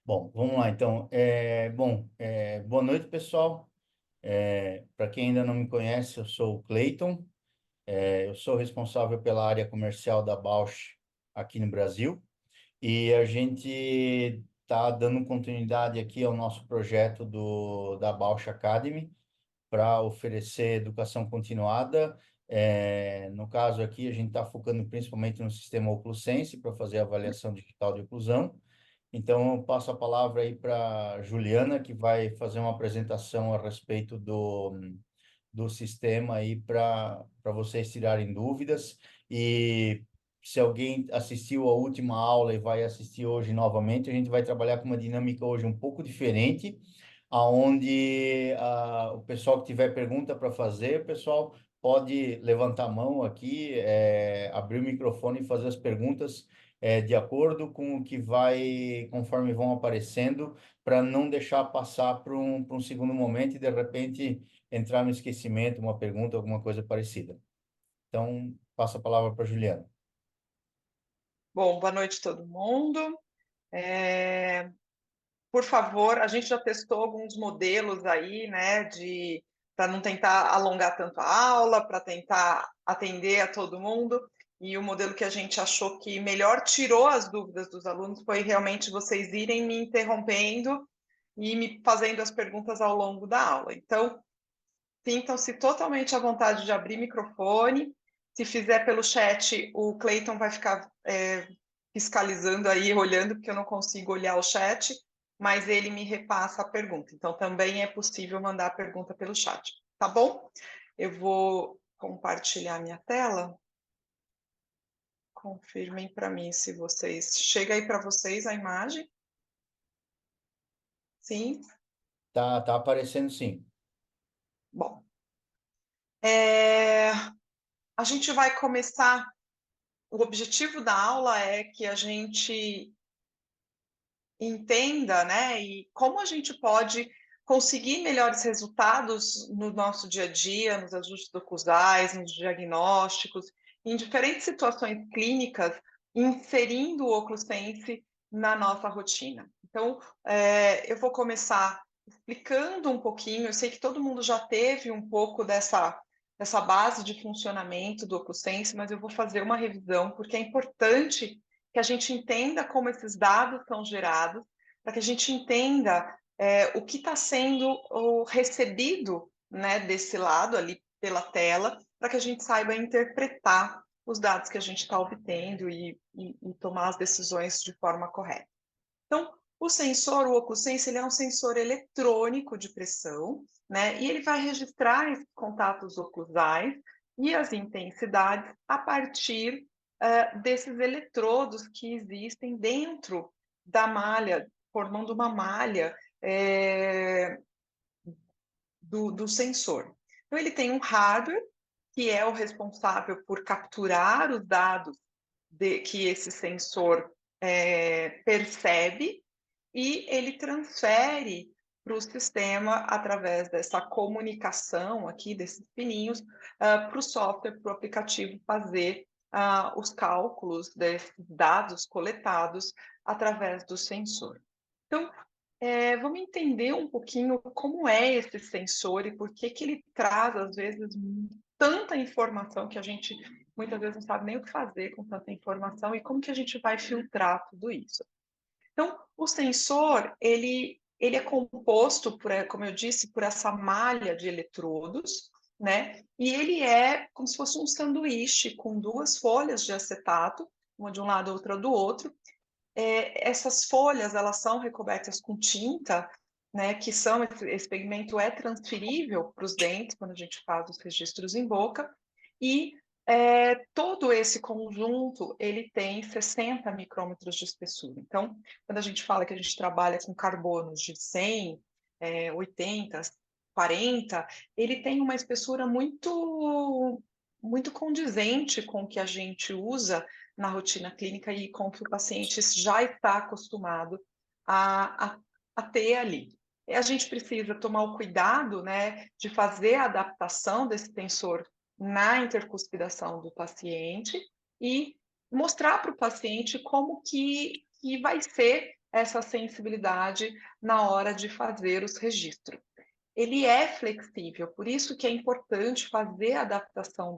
Bom, vamos lá então. Boa noite, pessoal. Para quem ainda não me conhece, eu sou o Clayton. Eu sou responsável pela área comercial da Bausch aqui no Brasil. E a gente está dando continuidade aqui ao nosso projeto da Bausch Academy para oferecer educação continuada. No caso aqui, a gente está focando principalmente no sistema OcluSense para fazer avaliação digital de oclusão. Então, eu passo a palavra aí para Juliana, que vai fazer uma apresentação a respeito do sistema aí para vocês tirarem dúvidas. E se alguém assistiu a última aula e vai assistir hoje novamente, a gente vai trabalhar com uma dinâmica hoje um pouco diferente, aonde o pessoal que tiver pergunta para fazer, o pessoal pode levantar a mão aqui, abrir o microfone e fazer as perguntas de acordo com o que vai, conforme vão aparecendo, para não deixar passar para um segundo momento e, de repente, entrar no esquecimento, uma pergunta, alguma coisa parecida. Então, passo a palavra para a Juliana. Bom, boa noite todo mundo. Por favor, a gente já testou alguns modelos aí, né, para não tentar alongar tanto a aula, para tentar atender a todo mundo. E o modelo que a gente achou que melhor tirou as dúvidas dos alunos foi realmente vocês irem me interrompendo e me fazendo as perguntas ao longo da aula. Então, sintam-se totalmente à vontade de abrir microfone. Se fizer pelo chat, o Clayton vai ficar fiscalizando aí, olhando, porque eu não consigo olhar o chat, mas ele me repassa a pergunta. Então, também é possível mandar a pergunta pelo chat, tá bom? Eu vou compartilhar minha tela. Confirmem para mim se vocês... Chega aí para vocês a imagem? Sim? Tá aparecendo sim. Bom. A gente vai começar... O objetivo da aula é que a gente entenda, né, e como a gente pode conseguir melhores resultados no nosso dia a dia, nos ajustes oclusais, nos diagnósticos, em diferentes situações clínicas, inserindo o OcluSense na nossa rotina. Então, eu vou começar explicando um pouquinho, eu sei que todo mundo já teve um pouco dessa base de funcionamento do OcluSense, mas eu vou fazer uma revisão, porque é importante que a gente entenda como esses dados são gerados, para que a gente entenda o que está sendo recebido, né, desse lado ali pela tela, para que a gente saiba interpretar os dados que a gente está obtendo e tomar as decisões de forma correta. Então, o sensor, o OcluSense, ele é um sensor eletrônico de pressão, né? E ele vai registrar esses contatos oclusais e as intensidades a partir desses eletrodos que existem dentro da malha, formando uma malha do sensor. Então, ele tem um hardware, que é o responsável por capturar os dados que esse sensor percebe, e ele transfere para o sistema através dessa comunicação aqui, desses pininhos, para o software, para o aplicativo fazer os cálculos desses dados coletados através do sensor. Então, vamos entender um pouquinho como é esse sensor e por que ele traz, às vezes, tanta informação que a gente muitas vezes não sabe nem o que fazer com tanta informação e como que a gente vai filtrar tudo isso. Então, o sensor, ele é composto, como eu disse, por essa malha de eletrodos, né? E ele é como se fosse um sanduíche com duas folhas de acetato, uma de um lado, outra do outro. Essas folhas, elas são recobertas com tinta, né? Que esse pigmento é transferível para os dentes quando a gente faz os registros em boca. E todo esse conjunto, ele tem 60 micrômetros de espessura. Então, quando a gente fala que a gente trabalha com carbonos de 100, 80, 40, ele tem uma espessura muito condizente com o que a gente usa na rotina clínica e com o que o paciente já está acostumado a ter ali. E a gente precisa tomar o cuidado, né, de fazer a adaptação desse tensor na intercuspidação do paciente e mostrar para o paciente como que vai ser essa sensibilidade na hora de fazer os registros. Ele é flexível, por isso que é importante fazer a adaptação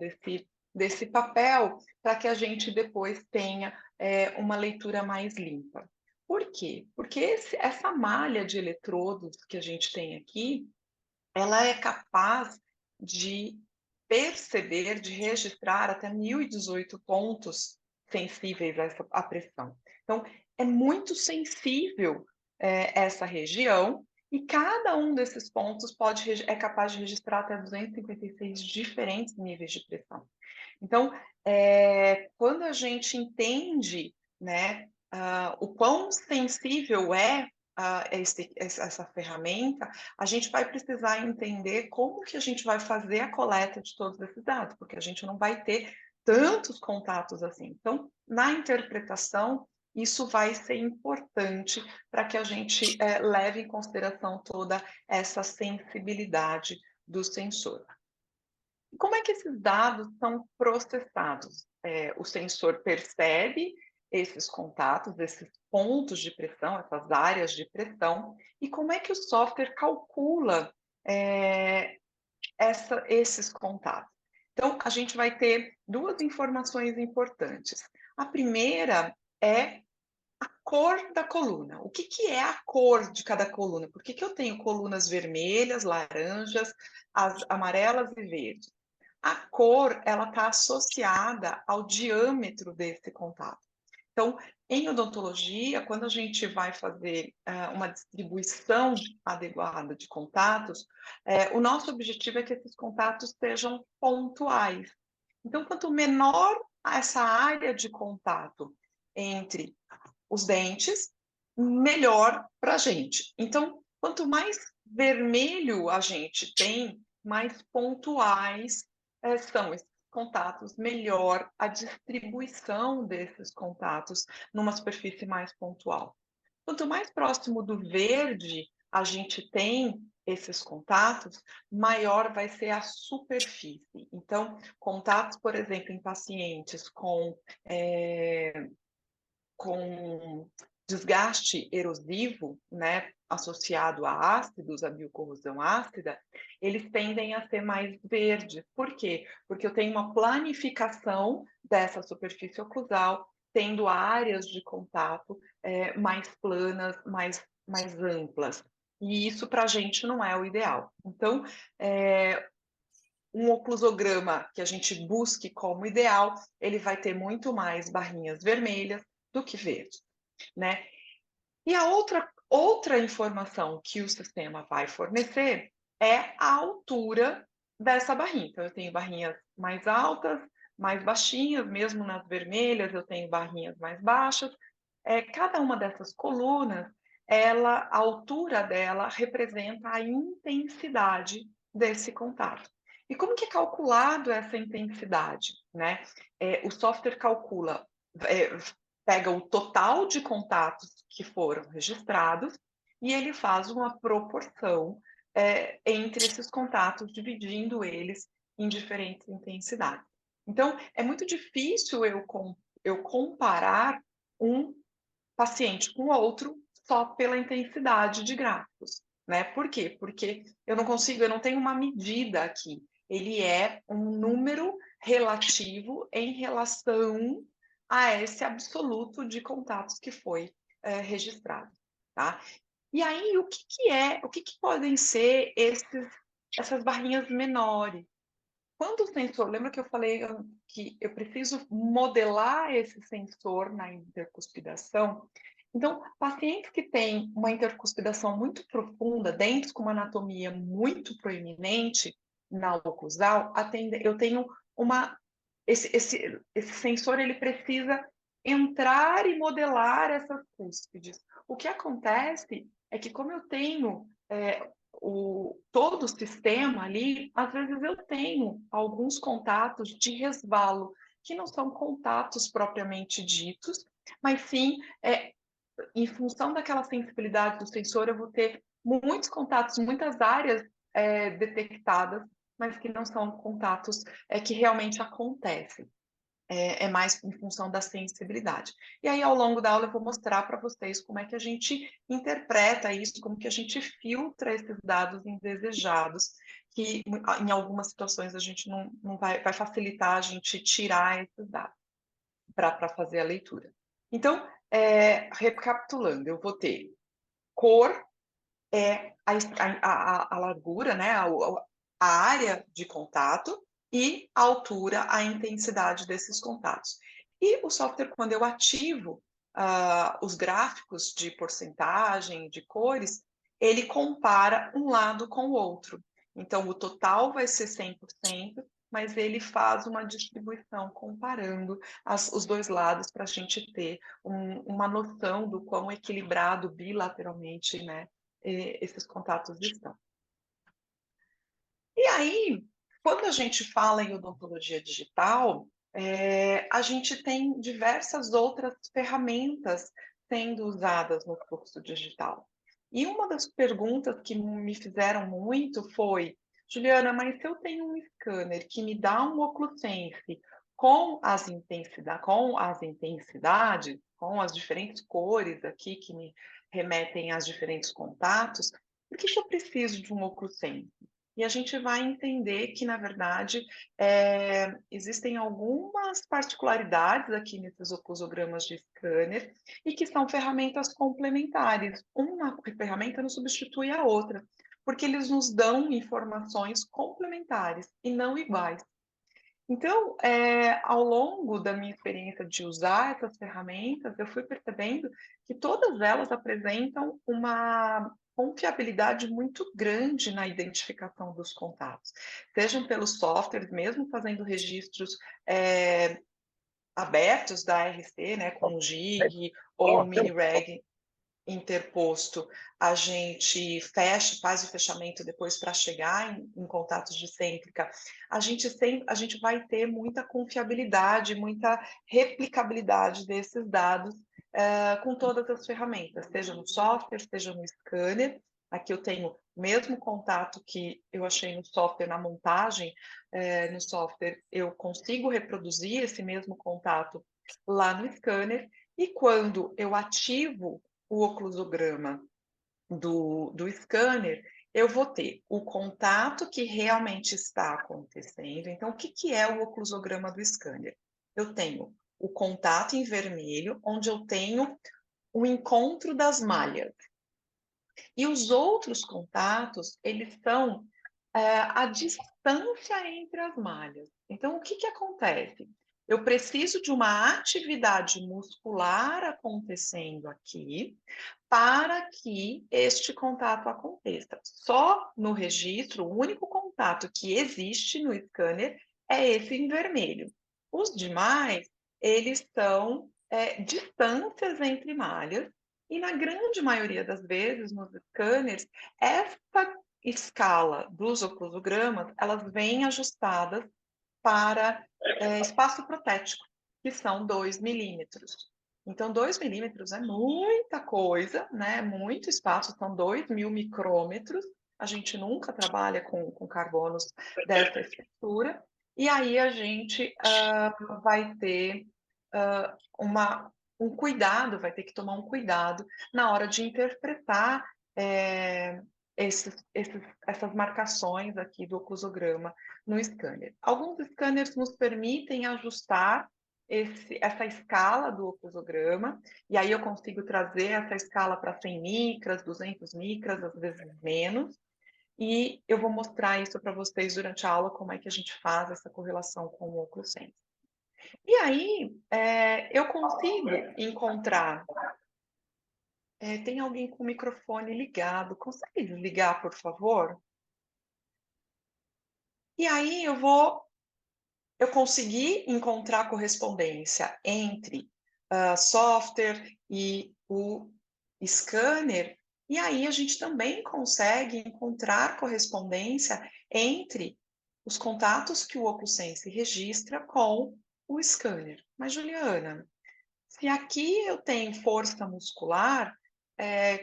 desse papel, para que a gente depois tenha uma leitura mais limpa. Por quê? Porque essa malha de eletrodos que a gente tem aqui, ela é capaz de perceber, de registrar até 1018 pontos sensíveis à pressão. Então, é muito sensível essa região, e cada um desses pontos é capaz de registrar até 256 diferentes níveis de pressão. Então, quando a gente entende, né, o quão sensível é essa ferramenta, a gente vai precisar entender como que a gente vai fazer a coleta de todos esses dados, porque a gente não vai ter tantos contatos assim. Então, na interpretação, isso vai ser importante para que a gente leve em consideração toda essa sensibilidade do sensor. Como é que esses dados são processados? O sensor percebe esses contatos, esses pontos de pressão, essas áreas de pressão, e como é que o software calcula esses contatos? Então, a gente vai ter duas informações importantes. A primeira é a cor da coluna. O que é a cor de cada coluna? Por que eu tenho colunas vermelhas, laranjas, as amarelas e verdes? A cor, ela está associada ao diâmetro desse contato. Então, em odontologia, quando a gente vai fazer uma distribuição adequada de contatos, o nosso objetivo é que esses contatos sejam pontuais. Então, quanto menor essa área de contato entre os dentes, melhor para a gente. Então, quanto mais vermelho a gente tem, mais pontuais são esses contatos, melhor a distribuição desses contatos numa superfície mais pontual. Quanto mais próximo do verde a gente tem esses contatos, maior vai ser a superfície. Então, contatos, por exemplo, em pacientes com desgaste erosivo, né, associado a ácidos, a biocorrosão ácida, eles tendem a ser mais verdes. Por quê? Porque eu tenho uma planificação dessa superfície oclusal, tendo áreas de contato mais planas, mais amplas. E isso para a gente não é o ideal. Então, um oclusograma que a gente busque como ideal, ele vai ter muito mais barrinhas vermelhas do que verdes, né? E a outra informação que o sistema vai fornecer é a altura dessa barrinha. Então, eu tenho barrinhas mais altas, mais baixinhas, mesmo nas vermelhas eu tenho barrinhas mais baixas. Cada uma dessas colunas, a altura dela representa a intensidade desse contato. E como que é calculado essa intensidade, né? O software calcula, pega o total de contatos que foram registrados e ele faz uma proporção entre esses contatos, dividindo eles em diferentes intensidades. Então, é muito difícil eu comparar um paciente com outro só pela intensidade de gráficos, né? Por quê? Porque eu não tenho uma medida aqui. Ele é um número relativo em relação a esse absoluto de contatos que foi registrado, tá? E aí, o que podem ser essas barrinhas menores? Quando o sensor, lembra que eu falei que eu preciso modelar esse sensor na intercuspidação? Então, pacientes que têm uma intercuspidação muito profunda, dentes com uma anatomia muito proeminente na oclusal, eu tenho esse sensor, ele precisa entrar e modelar essas cúspides. O que acontece é que, como eu tenho todo o sistema ali, às vezes eu tenho alguns contatos de resvalo, que não são contatos propriamente ditos, mas sim, em função daquela sensibilidade do sensor, eu vou ter muitos contatos, muitas áreas detectadas, mas que não são contatos que realmente acontecem. é mais em função da sensibilidade. E aí, ao longo da aula, eu vou mostrar para vocês como é que a gente interpreta isso, como que a gente filtra esses dados indesejados, que em algumas situações a gente não vai facilitar a gente tirar esses dados para fazer a leitura. Então, recapitulando, eu vou ter cor, a largura, né, a área de contato, e a altura, a intensidade desses contatos. E o software, quando eu ativo os gráficos de porcentagem, de cores, ele compara um lado com o outro. Então, o total vai ser 100%, mas ele faz uma distribuição comparando os dois lados para a gente ter uma noção do quão equilibrado bilateralmente, né, esses contatos estão. E aí, quando a gente fala em odontologia digital, a gente tem diversas outras ferramentas sendo usadas no curso digital. E uma das perguntas que me fizeram muito foi: Juliana, mas se eu tenho um scanner que me dá um OccluSense com as intensidades, com as diferentes cores aqui que me remetem aos diferentes contatos, por que eu preciso de um OccluSense? E a gente vai entender que, na verdade, existem algumas particularidades aqui nesses oclusogramas de scanner e que são ferramentas complementares. Uma ferramenta não substitui a outra, porque eles nos dão informações complementares e não iguais. Então, ao longo da minha experiência de usar essas ferramentas, eu fui percebendo que todas elas apresentam uma confiabilidade muito grande na identificação dos contatos, sejam pelos softwares, mesmo fazendo registros abertos da RC, né, com o GIG ou o MiniReg interposto, a gente faz o fechamento depois para chegar em contatos de cêntrica, a gente vai ter muita confiabilidade, muita replicabilidade desses dados com todas as ferramentas, seja no software, seja no scanner. Aqui eu tenho o mesmo contato que eu achei no software, na montagem no software, eu consigo reproduzir esse mesmo contato lá no scanner, e quando eu ativo o oclusograma do scanner, eu vou ter o contato que realmente está acontecendo. Então, o que é o oclusograma do scanner? Eu tenho o contato em vermelho, onde eu tenho o encontro das malhas. E os outros contatos, eles são a distância entre as malhas. Então, o que acontece? Eu preciso de uma atividade muscular acontecendo aqui para que este contato aconteça. Só no registro, o único contato que existe no scanner é esse em vermelho. Os demais, eles são distâncias entre malhas, e na grande maioria das vezes, nos scanners, essa escala dos oclusogramas, elas vêm ajustadas para espaço protético, que são 2 milímetros. Então, 2 milímetros é muita coisa, né? Muito espaço, são 2.000 micrômetros. A gente nunca trabalha com carbonos dessa espessura. E aí a gente vai ter um cuidado, vai ter que tomar um cuidado na hora de interpretar essas marcações aqui do oclusograma no scanner. Alguns scanners nos permitem ajustar essa escala do oclusograma, e aí eu consigo trazer essa escala para 100 micras, 200 micras, às vezes menos, e eu vou mostrar isso para vocês durante a aula, como é que a gente faz essa correlação com o OccluSense. E aí, eu consigo encontrar... tem alguém com o microfone ligado, consegue desligar, por favor? E aí eu consegui encontrar correspondência entre software e o scanner, e aí a gente também consegue encontrar correspondência entre os contatos que o OccluSense registra com o scanner. Mas, Juliana, se aqui eu tenho força muscular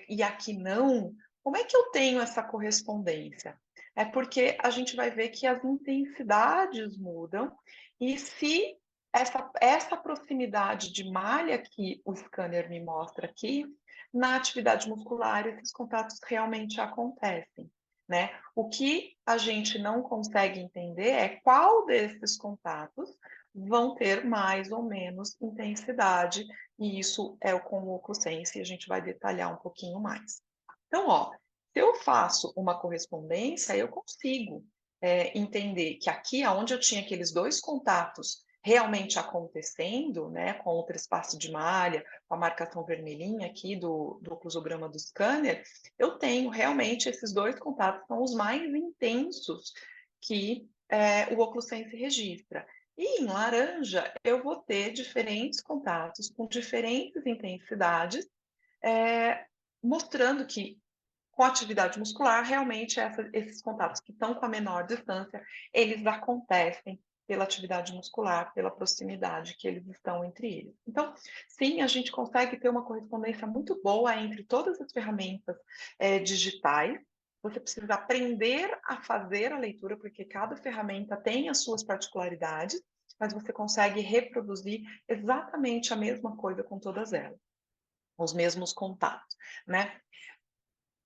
e aqui não, como é que eu tenho essa correspondência? É porque a gente vai ver que as intensidades mudam, e se essa proximidade de malha que o scanner me mostra aqui, na atividade muscular, esses contatos realmente acontecem, né? O que a gente não consegue entender é qual desses contatos vão ter mais ou menos intensidade, e isso é com o OcuSense, e a gente vai detalhar um pouquinho mais. Então, ó, se eu faço uma correspondência, eu consigo entender que aqui, onde eu tinha aqueles dois contatos realmente acontecendo, né, com o trespasse de malha, com a marcação vermelhinha aqui do oclusograma do scanner, eu tenho realmente esses dois contatos, são os mais intensos que o OcluSense registra. E em laranja, eu vou ter diferentes contatos com diferentes intensidades, mostrando que com atividade muscular, realmente esses contatos que estão com a menor distância, eles acontecem pela atividade muscular, pela proximidade que eles estão entre eles. Então, sim, a gente consegue ter uma correspondência muito boa entre todas as ferramentas digitais. Você precisa aprender a fazer a leitura, porque cada ferramenta tem as suas particularidades, mas você consegue reproduzir exatamente a mesma coisa com todas elas, os mesmos contatos, né?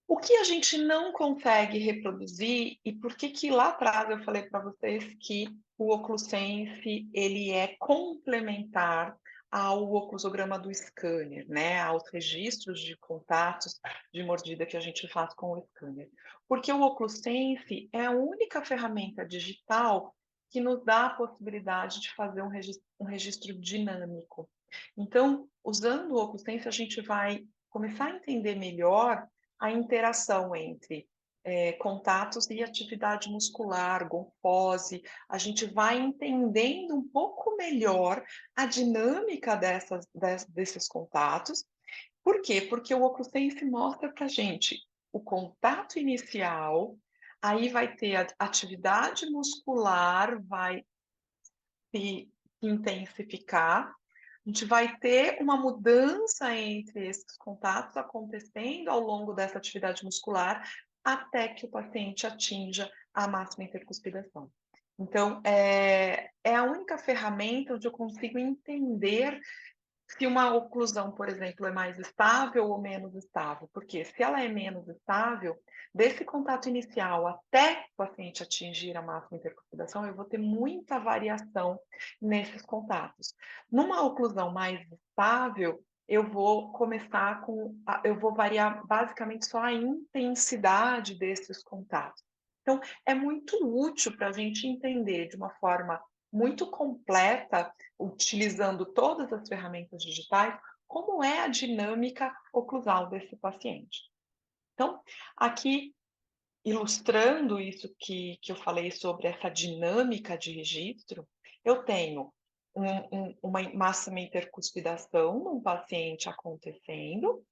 O que a gente não consegue reproduzir, e por que que lá atrás eu falei para vocês que o OcluSense, ele é complementar ao oclusograma do scanner, né, aos registros de contatos de mordida que a gente faz com o scanner. Porque o OcluSense é a única ferramenta digital que nos dá a possibilidade de fazer um registro dinâmico. Então, usando o OcluSense, a gente vai começar a entender melhor a interação entre contatos e atividade muscular, gonfose, a gente vai entendendo um pouco melhor a dinâmica desses contatos. Por quê? Porque o OcluSense mostra para a gente o contato inicial, aí vai ter a atividade muscular, vai se intensificar, a gente vai ter uma mudança entre esses contatos acontecendo ao longo dessa atividade muscular até que o paciente atinja a máxima intercuspidação. Então, é a única ferramenta onde eu consigo entender se uma oclusão, por exemplo, é mais estável ou menos estável. Porque se ela é menos estável, desse contato inicial até o paciente atingir a máxima intercuspidação, eu vou ter muita variação nesses contatos. Numa oclusão mais estável, eu vou eu vou variar basicamente só a intensidade desses contatos. Então, é muito útil para a gente entender de uma forma muito completa, utilizando todas as ferramentas digitais, como é a dinâmica oclusal desse paciente. Então, aqui, ilustrando isso que eu falei sobre essa dinâmica de registro, eu tenho uma máxima intercuspidação num paciente acontecendo,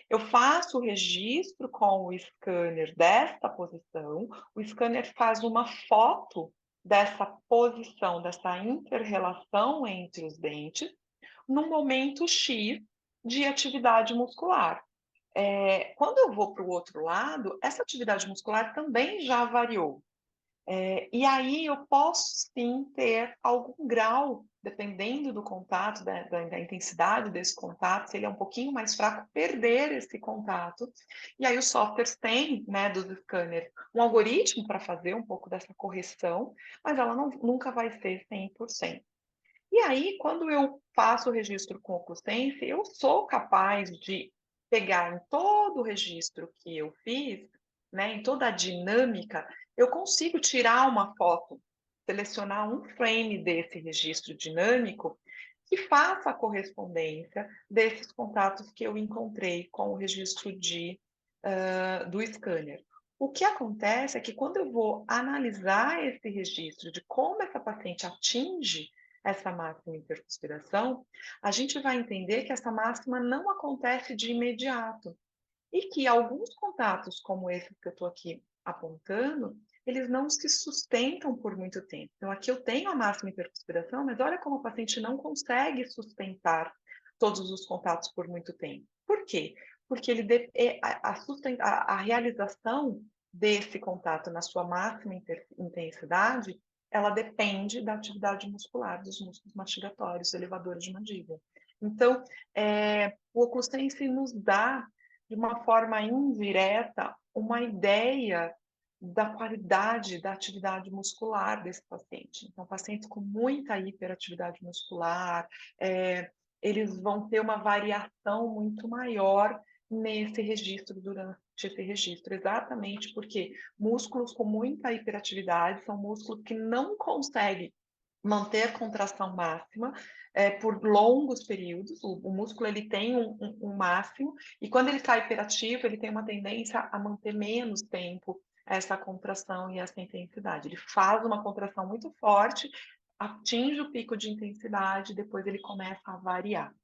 eu faço o registro com o scanner desta posição, o scanner faz uma foto dessa posição, dessa inter-relação entre os dentes, no momento X de atividade muscular. Quando eu vou para o outro lado, essa atividade muscular também já variou. E aí eu posso sim ter algum grau, dependendo do contato, da intensidade desse contato, se ele é um pouquinho mais fraco, perder esse contato. E aí os softwares têm, né, dos scanners, um algoritmo para fazer um pouco dessa correção, mas ela nunca vai ser 100%. E aí, quando eu faço o registro com o OcluSense, eu sou capaz de pegar em todo o registro que eu fiz, né, em toda a dinâmica, eu consigo tirar uma foto, selecionar um frame desse registro dinâmico que faça a correspondência desses contatos que eu encontrei com o registro do scanner. O que acontece é que quando eu vou analisar esse registro de como essa paciente atinge essa máxima intercuspiração, a gente vai entender que essa máxima não acontece de imediato e que alguns contatos, como esse que eu estou aqui apontando, eles não se sustentam por muito tempo. Então, aqui eu tenho a máxima intercuspiração, mas olha como o paciente não consegue sustentar todos os contatos por muito tempo. Por quê? Porque a realização desse contato na sua máxima intensidade ela depende da atividade muscular dos músculos mastigatórios, elevadores de mandíbula. Então, o OcuSense nos dá, de uma forma indireta, uma ideia da qualidade da atividade muscular desse paciente. Então, pacientes com muita hiperatividade muscular, eles vão ter uma variação muito maior nesse registro, durante esse registro, exatamente porque músculos com muita hiperatividade são músculos que não conseguem manter a contração máxima por longos períodos. O músculo ele tem um máximo, e quando ele está hiperativo, ele tem uma tendência a manter menos tempo essa contração e essa intensidade. Ele faz uma contração muito forte, atinge o pico de intensidade, depois ele começa a variar.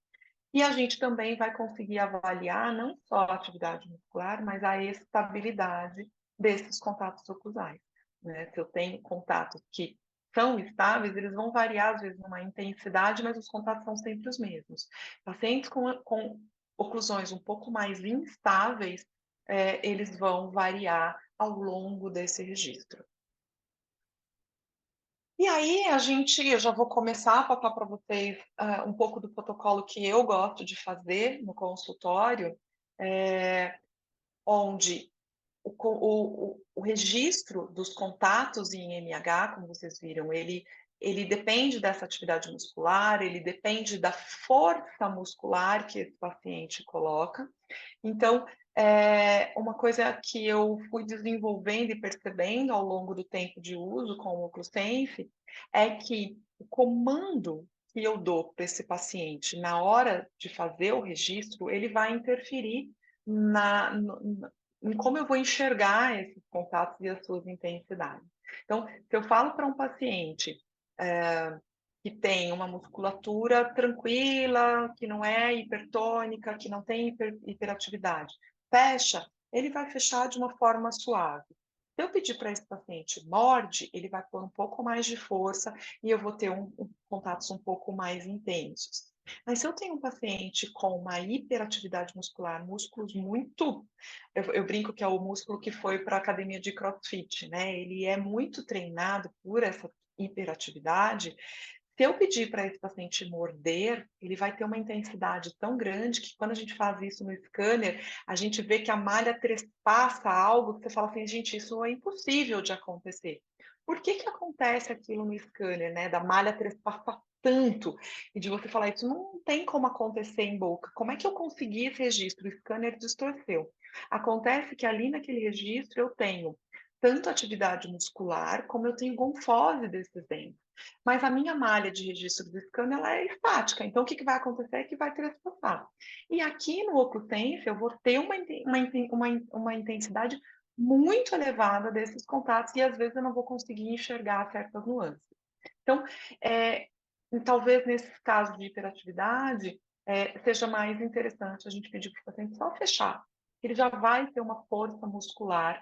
E a gente também vai conseguir avaliar não só a atividade muscular, mas a estabilidade desses contatos oclusais, né? Se eu tenho contatos que são estáveis, eles vão variar, às vezes, numa intensidade, mas os contatos são sempre os mesmos. Pacientes com oclusões um pouco mais instáveis, eles vão variar ao longo desse registro. E aí, eu já vou começar a passar para vocês um pouco do protocolo que eu gosto de fazer no consultório, onde o registro dos contatos em MH, como vocês viram, ele depende dessa atividade muscular, ele depende da força muscular que esse paciente coloca. Então, uma coisa que eu fui desenvolvendo e percebendo ao longo do tempo de uso com o OcuSense é que o comando que eu dou para esse paciente na hora de fazer o registro, ele vai interferir em como eu vou enxergar esses contatos e as suas intensidades. Então, se eu falo para um paciente que tem uma musculatura tranquila, que não é hipertônica, que não tem hiperatividade, fecha, ele vai fechar de uma forma suave. Se eu pedir para esse paciente morde, ele vai pôr um pouco mais de força e eu vou ter contatos um pouco mais intensos. Mas se eu tenho um paciente com uma hiperatividade muscular, músculos muito... Eu brinco que é o músculo que foi para a academia de CrossFit, né? Ele é muito treinado por essa hiperatividade. Se eu pedir para esse paciente morder, ele vai ter uma intensidade tão grande que quando a gente faz isso no scanner, a gente vê que a malha trespassa algo que você fala assim, gente, isso é impossível de acontecer. Por que que acontece aquilo no scanner, né? Da malha trespassar tanto e de você falar, isso não tem como acontecer em boca. Como é que eu consegui esse registro? O scanner distorceu. Acontece que ali naquele registro eu tenho tanto atividade muscular, como eu tenho gonfose desses dentes. Mas a minha malha de registro do scanner ela é estática, então o que vai acontecer é que vai trespassar. E aqui no OcuSense eu vou ter uma intensidade muito elevada desses contatos e às vezes eu não vou conseguir enxergar certas nuances. Então, talvez nesses casos de hiperatividade, seja mais interessante a gente pedir para o paciente só fechar. Ele já vai ter uma força muscular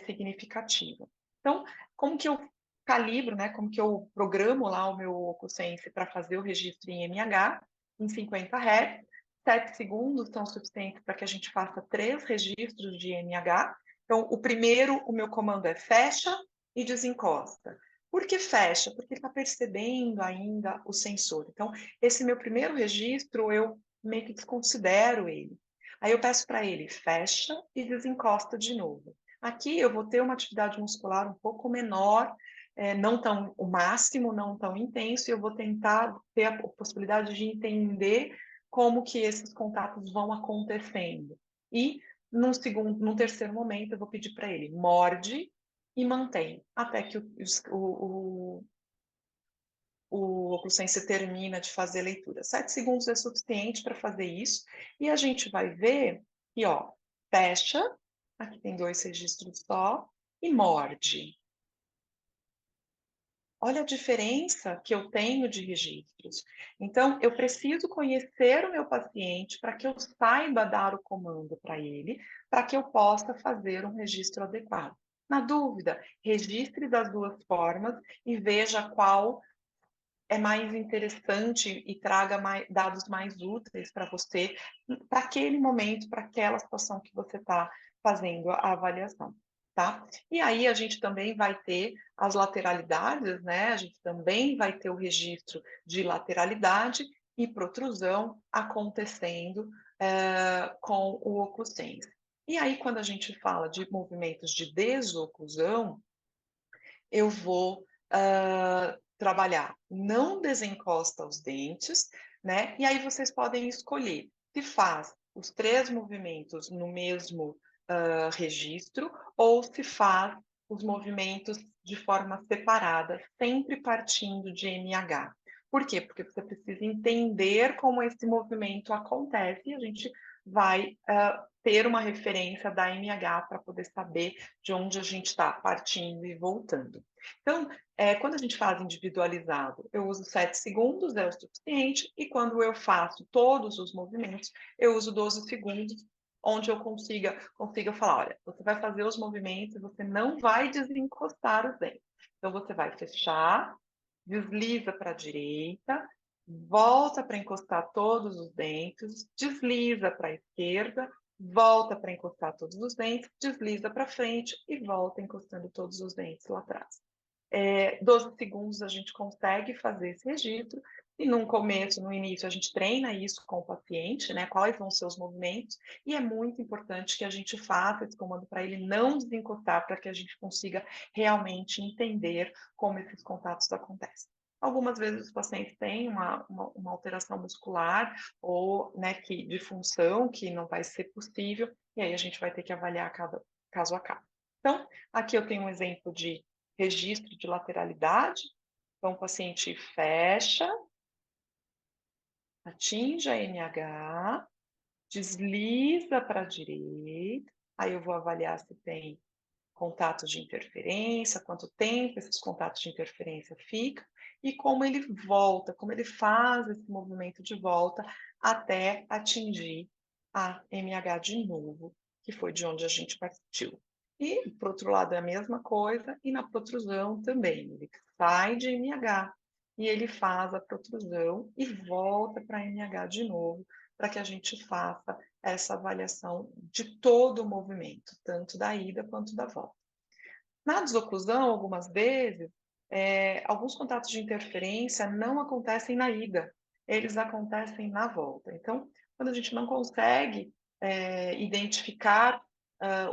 significativa. Então, como que eu calibro, né? Como que eu programo lá o meu OcuSense para fazer o registro em MH, em 50 Hz, 7 segundos são suficientes para que a gente faça 3 registros de MH. Então, o primeiro, o meu comando é fecha e desencosta. Por que fecha? Porque ele está percebendo ainda o sensor. Então, esse meu primeiro registro, eu meio que desconsidero ele. Aí eu peço para ele, fecha e desencosta de novo. Aqui eu vou ter uma atividade muscular um pouco menor, não tão o máximo, não tão intenso, e eu vou tentar ter a possibilidade de entender como que esses contatos vão acontecendo. E num terceiro momento, eu vou pedir para ele, morde e mantém, até que o OcuSense termina de fazer a leitura. 7 segundos é suficiente para fazer isso, e a gente vai ver que, ó, fecha, aqui tem 2 registros só, e morde. Olha a diferença que eu tenho de registros. Então, eu preciso conhecer o meu paciente para que eu saiba dar o comando para ele, para que eu possa fazer um registro adequado. Na dúvida, registre das duas formas e veja qual é mais interessante e traga dados mais úteis para você, para aquele momento, para aquela situação que você está fazendo a avaliação. tá? E aí a gente também vai ter as lateralidades, né? A gente também vai ter o registro de lateralidade e protrusão acontecendo com o ocluscense. E aí, quando a gente fala de movimentos de desoclusão, eu vou trabalhar não desencosta os dentes, né? E aí vocês podem escolher se faz os 3 movimentos no mesmo registro ou se faz os movimentos de forma separada, sempre partindo de MH. Por quê? Porque você precisa entender como esse movimento acontece e a gente vai ter uma referência da MH para poder saber de onde a gente está partindo e voltando. Então, quando a gente faz individualizado, eu uso 7 segundos, é o suficiente, e quando eu faço todos os movimentos, eu uso 12 segundos, onde eu consiga falar, olha, você vai fazer os movimentos e você não vai desencostar os dentes. Então, você vai fechar, desliza para a direita, volta para encostar todos os dentes, desliza para a esquerda, volta para encostar todos os dentes, desliza para frente e volta encostando todos os dentes lá atrás. 12 segundos a gente consegue fazer esse registro, e no começo, no início, a gente treina isso com o paciente, né? Quais vão ser os movimentos, e é muito importante que a gente faça esse comando para ele não desencostar, para que a gente consiga realmente entender como esses contatos acontecem. Algumas vezes os pacientes têm uma alteração muscular ou de função que não vai ser possível, e aí a gente vai ter que avaliar cada caso a caso. Então, aqui eu tenho um exemplo de registro de lateralidade. Então, o paciente fecha, atinge a NH, desliza para a direita, aí eu vou avaliar se tem contatos de interferência, quanto tempo esses contatos de interferência ficam, e como ele volta, como ele faz esse movimento de volta até atingir a MH de novo, que foi de onde a gente partiu. E, por outro lado, é a mesma coisa, e na protrusão também. Ele sai de MH e ele faz a protrusão e volta para MH de novo, para que a gente faça essa avaliação de todo o movimento, tanto da ida quanto da volta. Na desoclusão, algumas vezes, alguns contatos de interferência não acontecem na ida, eles acontecem na volta. Então, quando a gente não consegue identificar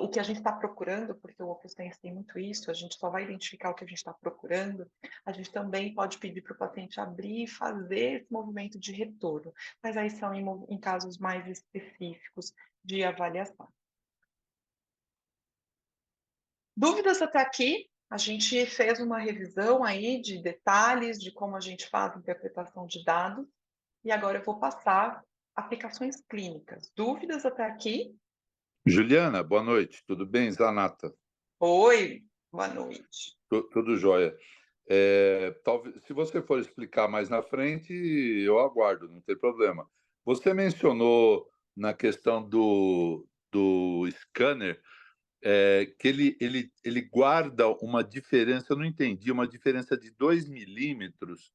o que a gente está procurando, porque o Opus Dens tem muito isso, a gente só vai identificar o que a gente está procurando, a gente também pode pedir para o paciente abrir e fazer esse movimento de retorno, mas aí são em casos mais específicos de avaliação. Dúvidas até aqui? A gente fez uma revisão aí de detalhes de como a gente faz a interpretação de dados, e agora eu vou passar aplicações clínicas. Dúvidas até aqui? Juliana, boa noite. Tudo bem? Zanata. Oi, boa noite. Tudo jóia. Talvez, se você for explicar mais na frente, eu aguardo, não tem problema. Você mencionou na questão do scanner que ele guarda uma diferença, eu não entendi, uma diferença de 2 milímetros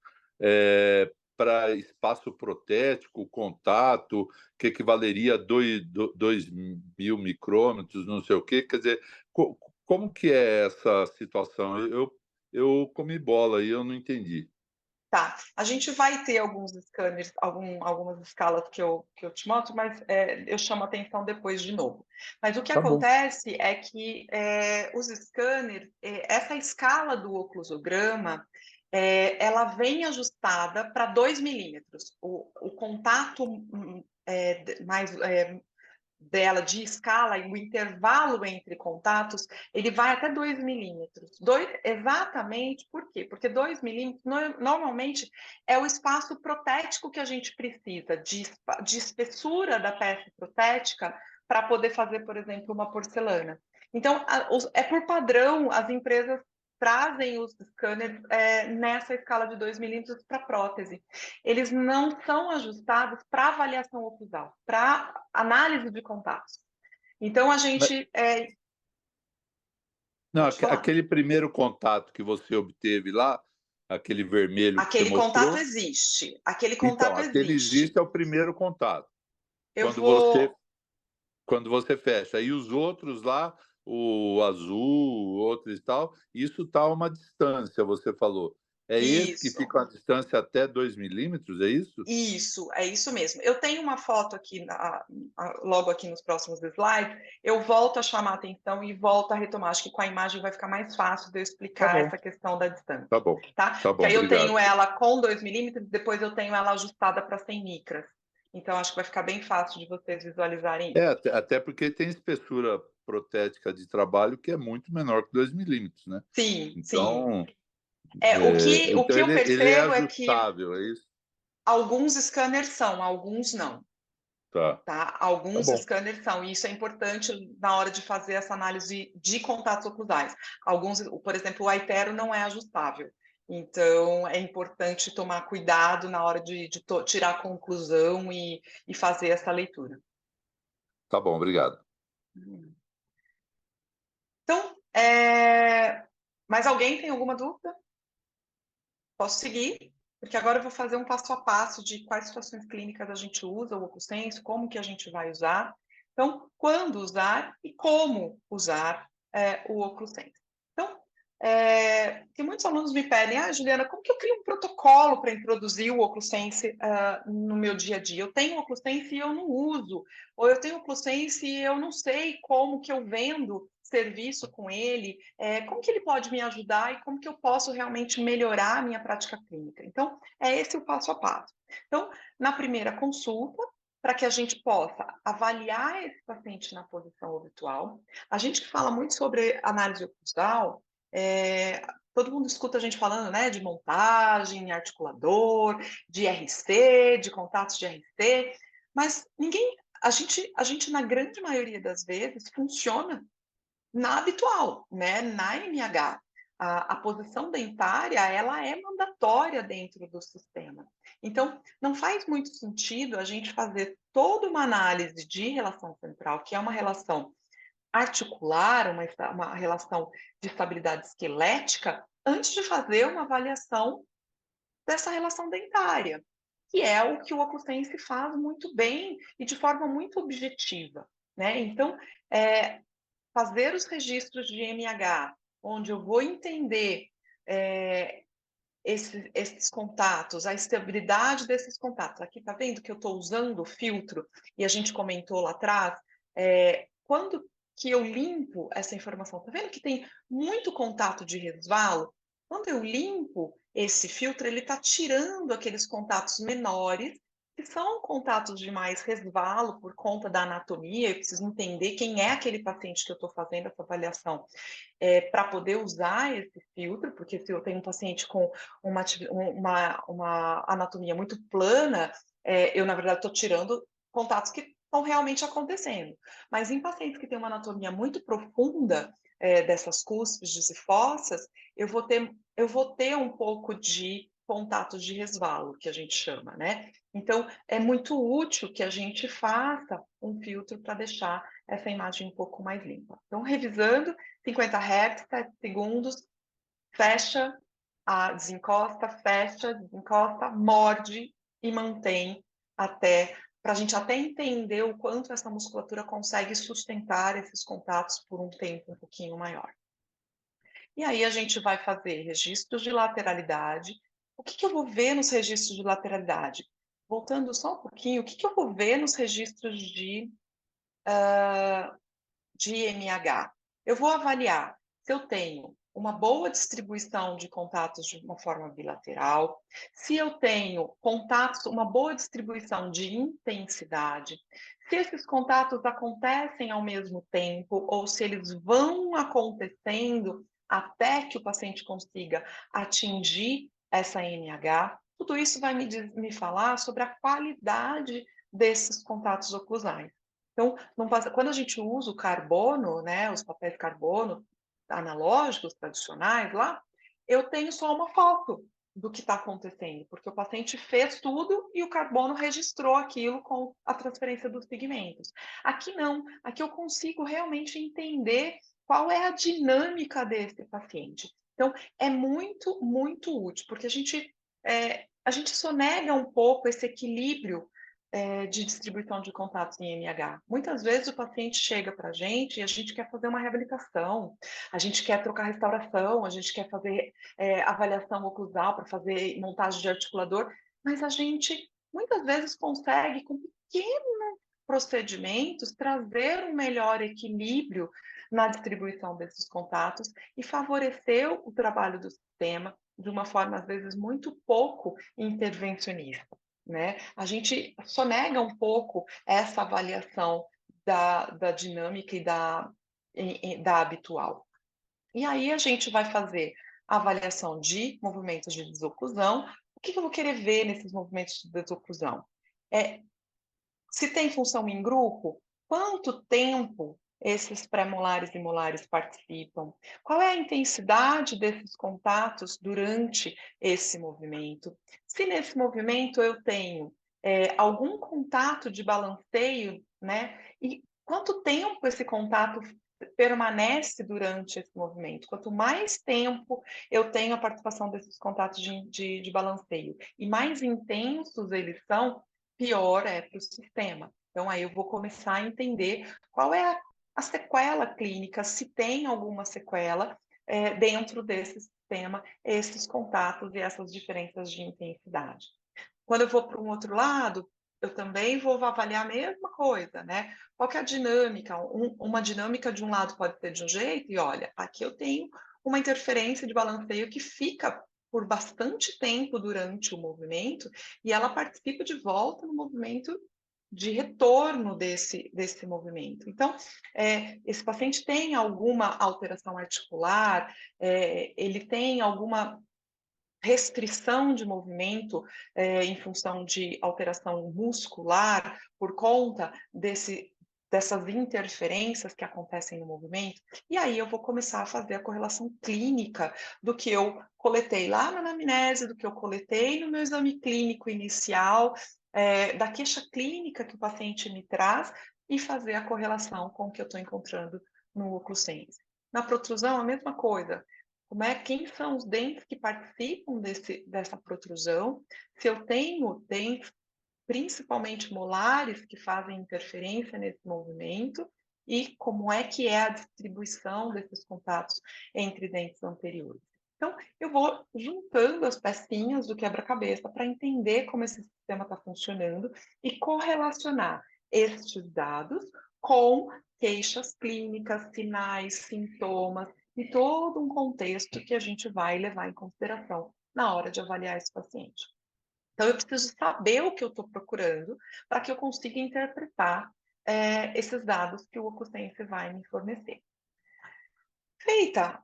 para espaço protético, contato, que equivaleria a 2.000 micrômetros, não sei o quê. Quer dizer, como que é essa situação? Eu comi bola e eu não entendi. Tá, a gente vai ter alguns scanners, algumas escalas que eu te mostro, mas eu chamo a atenção depois de novo. Mas o que acontece é que os scanners, essa escala do oclusograma, ela vem ajustada para 2 milímetros. O contato mais dela de escala e o intervalo entre contatos, ele vai até 2 milímetros. Exatamente por quê? Porque 2 milímetros normalmente é o espaço protético que a gente precisa, de espessura da peça protética para poder fazer, por exemplo, uma porcelana. Então, por padrão, as empresas trazem os scanners nessa escala de 2 milímetros para prótese. Eles não são ajustados para avaliação oclusal, para análise de contatos. Então, a gente... Não, aquele primeiro contato que você obteve lá, aquele vermelho que você mostrou... Aquele contato existe. Aquele contato então, aquele existe é o primeiro contato. Quando você fecha. E os outros lá o azul, outros e tal. Isso está a uma distância, você falou. É esse que Isso. fica a distância até 2 milímetros, é isso? Isso, é isso mesmo. Eu tenho uma foto aqui, logo aqui nos próximos slides, eu volto a chamar a atenção e volto a retomar. Acho que com a imagem vai ficar mais fácil de eu explicar essa questão da distância. Tá bom. Tá? Tá Porque bom, aí eu obrigado. tenho ela com 2 milímetros, depois eu tenho ela ajustada para 100 micras. Então, acho que vai ficar bem fácil de vocês visualizarem isso. Até porque tem espessura protética de trabalho que é muito menor que 2 milímetros, né? Sim, Então, sim. O que eu ele é percebo é que ajustável, é isso? alguns scanners são, alguns não. Tá. Tá? Tá Alguns bom. scanners são, e isso é importante na hora de fazer essa análise de contatos oclusais. Alguns, por exemplo, o Aitero não é ajustável. Então, é importante tomar cuidado na hora de tirar a conclusão e fazer essa leitura. Tá bom, obrigado. Então, mais alguém tem alguma dúvida? Posso seguir? Porque agora eu vou fazer um passo a passo de quais situações clínicas a gente usa o OcuSense, como que a gente vai usar. Então, quando usar e como usar o OcuSense. Então, tem muitos alunos me pedem, Juliana, como que eu crio um protocolo para introduzir o OcuSense no meu dia a dia? Eu tenho o OcuSense e eu não uso, ou eu tenho o OcuSense e eu não sei como que eu vendo serviço com ele, como que ele pode me ajudar e como que eu posso realmente melhorar a minha prática clínica. Então, é esse o passo a passo. Então, na primeira consulta, para que a gente possa avaliar esse paciente na posição habitual. A gente que fala muito sobre análise oclusal, todo mundo escuta a gente falando, né, de montagem, articulador, de RC, de contatos de RC, mas a gente na grande maioria das vezes funciona na habitual, né, na MH. A posição dentária, ela é mandatória dentro do sistema. Então, não faz muito sentido a gente fazer toda uma análise de relação central, que é uma relação articular, uma relação de estabilidade esquelética, antes de fazer uma avaliação dessa relação dentária, que é o que o OcuSense faz muito bem e de forma muito objetiva, né? Então, fazer os registros de MH, onde eu vou entender esses contatos, a estabilidade desses contatos. Aqui está vendo que eu estou usando o filtro, e a gente comentou lá atrás, quando que eu limpo essa informação? Está vendo que tem muito contato de resvalo? Quando eu limpo esse filtro, ele está tirando aqueles contatos menores, que são contatos de mais resvalo por conta da anatomia. Eu preciso entender quem é aquele paciente que eu estou fazendo essa avaliação para poder usar esse filtro, porque se eu tenho um paciente com uma anatomia muito plana, eu, na verdade, estou tirando contatos que estão realmente acontecendo. Mas em pacientes que têm uma anatomia muito profunda, dessas cúspides e fossas, eu vou ter um pouco de contatos de resvalo, que a gente chama, né? Então, é muito útil que a gente faça um filtro para deixar essa imagem um pouco mais limpa. Então, revisando, 50 Hz, 7 segundos, fecha, desencosta, fecha, desencosta, morde e mantém para a gente até entender o quanto essa musculatura consegue sustentar esses contatos por um tempo um pouquinho maior. E aí a gente vai fazer registros de lateralidade. O que eu vou ver nos registros de lateralidade? Voltando só um pouquinho, o que eu vou ver nos registros de MH? Eu vou avaliar se eu tenho uma boa distribuição de contatos de uma forma bilateral, se eu tenho contatos, uma boa distribuição de intensidade, se esses contatos acontecem ao mesmo tempo ou se eles vão acontecendo até que o paciente consiga atingir essa MH. Tudo isso vai me falar sobre a qualidade desses contatos oclusais. Então, quando a gente usa o carbono, né, os papéis carbono analógicos, tradicionais lá, eu tenho só uma foto do que está acontecendo, porque o paciente fez tudo e o carbono registrou aquilo com a transferência dos pigmentos. Aqui não, aqui eu consigo realmente entender qual é a dinâmica desse paciente. Então, é muito, muito útil, porque a gente sonega um pouco esse equilíbrio de distribuição de contatos em MH. Muitas vezes o paciente chega para a gente e a gente quer fazer uma reabilitação, a gente quer trocar restauração, a gente quer fazer avaliação oclusal para fazer montagem de articulador, mas a gente muitas vezes consegue, com pequenos procedimentos, trazer um melhor equilíbrio na distribuição desses contatos e favorecer o trabalho do sistema de uma forma, às vezes, muito pouco intervencionista. Né? A gente sonega um pouco essa avaliação da dinâmica e da habitual. E aí a gente vai fazer a avaliação de movimentos de desoclusão. O que eu vou querer ver nesses movimentos de desoclusão? Se tem função em grupo, quanto tempo esses pré-molares e molares participam? Qual é a intensidade desses contatos durante esse movimento? Se nesse movimento eu tenho algum contato de balanceio, né? E quanto tempo esse contato permanece durante esse movimento? Quanto mais tempo eu tenho a participação desses contatos de balanceio e mais intensos eles são, pior é para o sistema. Então, aí eu vou começar a entender qual é a sequela clínica, se tem alguma sequela dentro desse sistema, esses contatos e essas diferenças de intensidade. Quando eu vou para um outro lado, eu também vou avaliar a mesma coisa, né? Qual que é a dinâmica? Uma dinâmica de um lado pode ser de um jeito, e olha, aqui eu tenho uma interferência de balanceio que fica por bastante tempo durante o movimento, e ela participa de volta no movimento de retorno desse movimento. Então, esse paciente tem alguma alteração articular, ele tem alguma restrição de movimento em função de alteração muscular por conta dessas interferências que acontecem no movimento, e aí eu vou começar a fazer a correlação clínica do que eu coletei lá na anamnese, do que eu coletei no meu exame clínico inicial, da queixa clínica que o paciente me traz, e fazer a correlação com o que eu estou encontrando no oclusense. Na protrusão, a mesma coisa. Quem são os dentes que participam dessa protrusão? Se eu tenho dentes, principalmente molares, que fazem interferência nesse movimento, e como é que é a distribuição desses contatos entre dentes anteriores. Então, eu vou juntando as pecinhas do quebra-cabeça para entender como esse sistema está funcionando e correlacionar estes dados com queixas clínicas, sinais, sintomas, e todo um contexto que a gente vai levar em consideração na hora de avaliar esse paciente. Então, eu preciso saber o que eu estou procurando para que eu consiga interpretar esses dados que o OcuSense vai me fornecer. Feita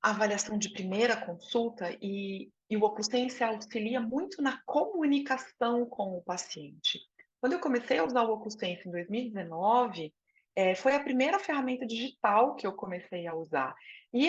a avaliação de primeira consulta, e o OcuSense auxilia muito na comunicação com o paciente. Quando eu comecei a usar o OcuSense em 2019, foi a primeira ferramenta digital que eu comecei a usar. E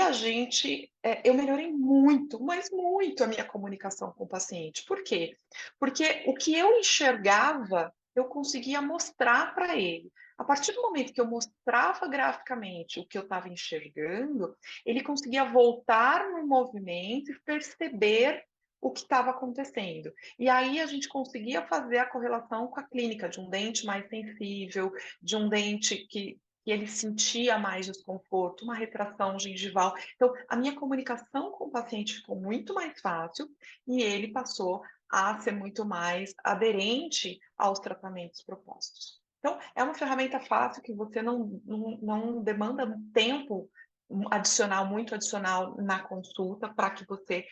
eu melhorei muito, mas muito a minha comunicação com o paciente. Por quê? Porque o que eu enxergava, eu conseguia mostrar para ele. A partir do momento que eu mostrava graficamente o que eu estava enxergando, ele conseguia voltar no movimento e perceber o que estava acontecendo. E aí a gente conseguia fazer a correlação com a clínica de um dente mais sensível, de um dente que ele sentia mais desconforto, uma retração gengival. Então, a minha comunicação com o paciente ficou muito mais fácil e ele passou a ser muito mais aderente aos tratamentos propostos. Então, é uma ferramenta fácil que você não demanda tempo muito adicional na consulta para que você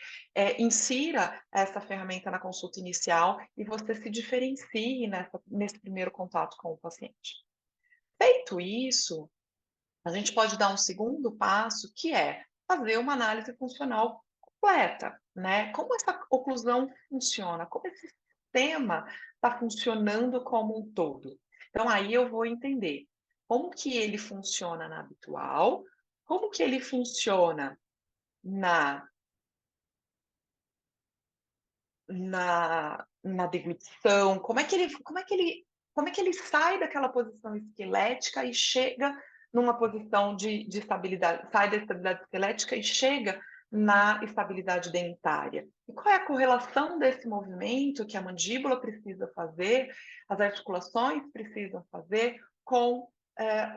insira essa ferramenta na consulta inicial e você se diferencie nesse primeiro contato com o paciente. Feito isso, a gente pode dar um segundo passo, que é fazer uma análise funcional completa, né? Como essa oclusão funciona, como esse sistema está funcionando como um todo. Então, aí eu vou entender como que ele funciona na habitual, como que ele funciona na deglutição, como é que ele sai daquela posição esquelética e chega numa posição de estabilidade, sai da estabilidade esquelética e chega na estabilidade dentária. E qual é a correlação desse movimento que a mandíbula precisa fazer, as articulações precisam fazer com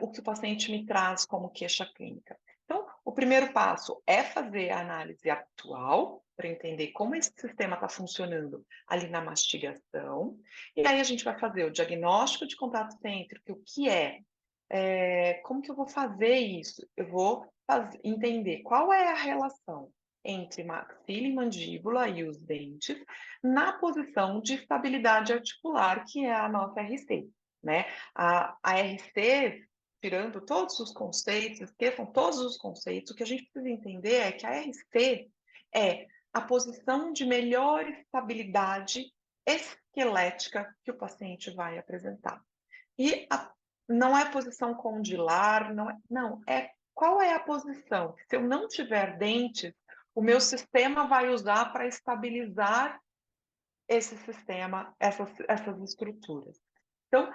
o que o paciente me traz como queixa clínica. Então, o primeiro passo é fazer a análise atual, para entender como esse sistema está funcionando ali na mastigação, e aí a gente vai fazer o diagnóstico de contato cêntrico, o que como que eu vou fazer isso? Eu vou entender qual é a relação entre maxila e mandíbula e os dentes na posição de estabilidade articular, que é a nossa RC, né? A RC, tirando todos os conceitos, esqueçam todos os conceitos, o que a gente precisa entender é que a RC é a posição de melhor estabilidade esquelética que o paciente vai apresentar. E não é posição condilar, não, qual é a posição? Se eu não tiver dentes, o meu sistema vai usar para estabilizar esse sistema, essas estruturas. Então,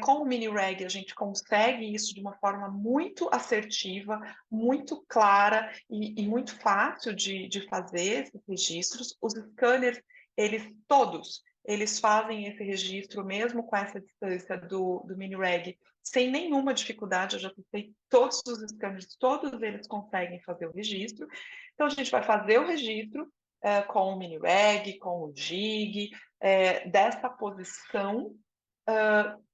com o mini-reg, a gente consegue isso de uma forma muito assertiva, muito clara e muito fácil de fazer esses registros. Os scanners, eles fazem esse registro mesmo com essa distância do mini-reg, sem nenhuma dificuldade. Eu já testei todos os scanners, todos eles conseguem fazer o registro. Então, a gente vai fazer o registro com o mini-reg, com o jig, dessa posição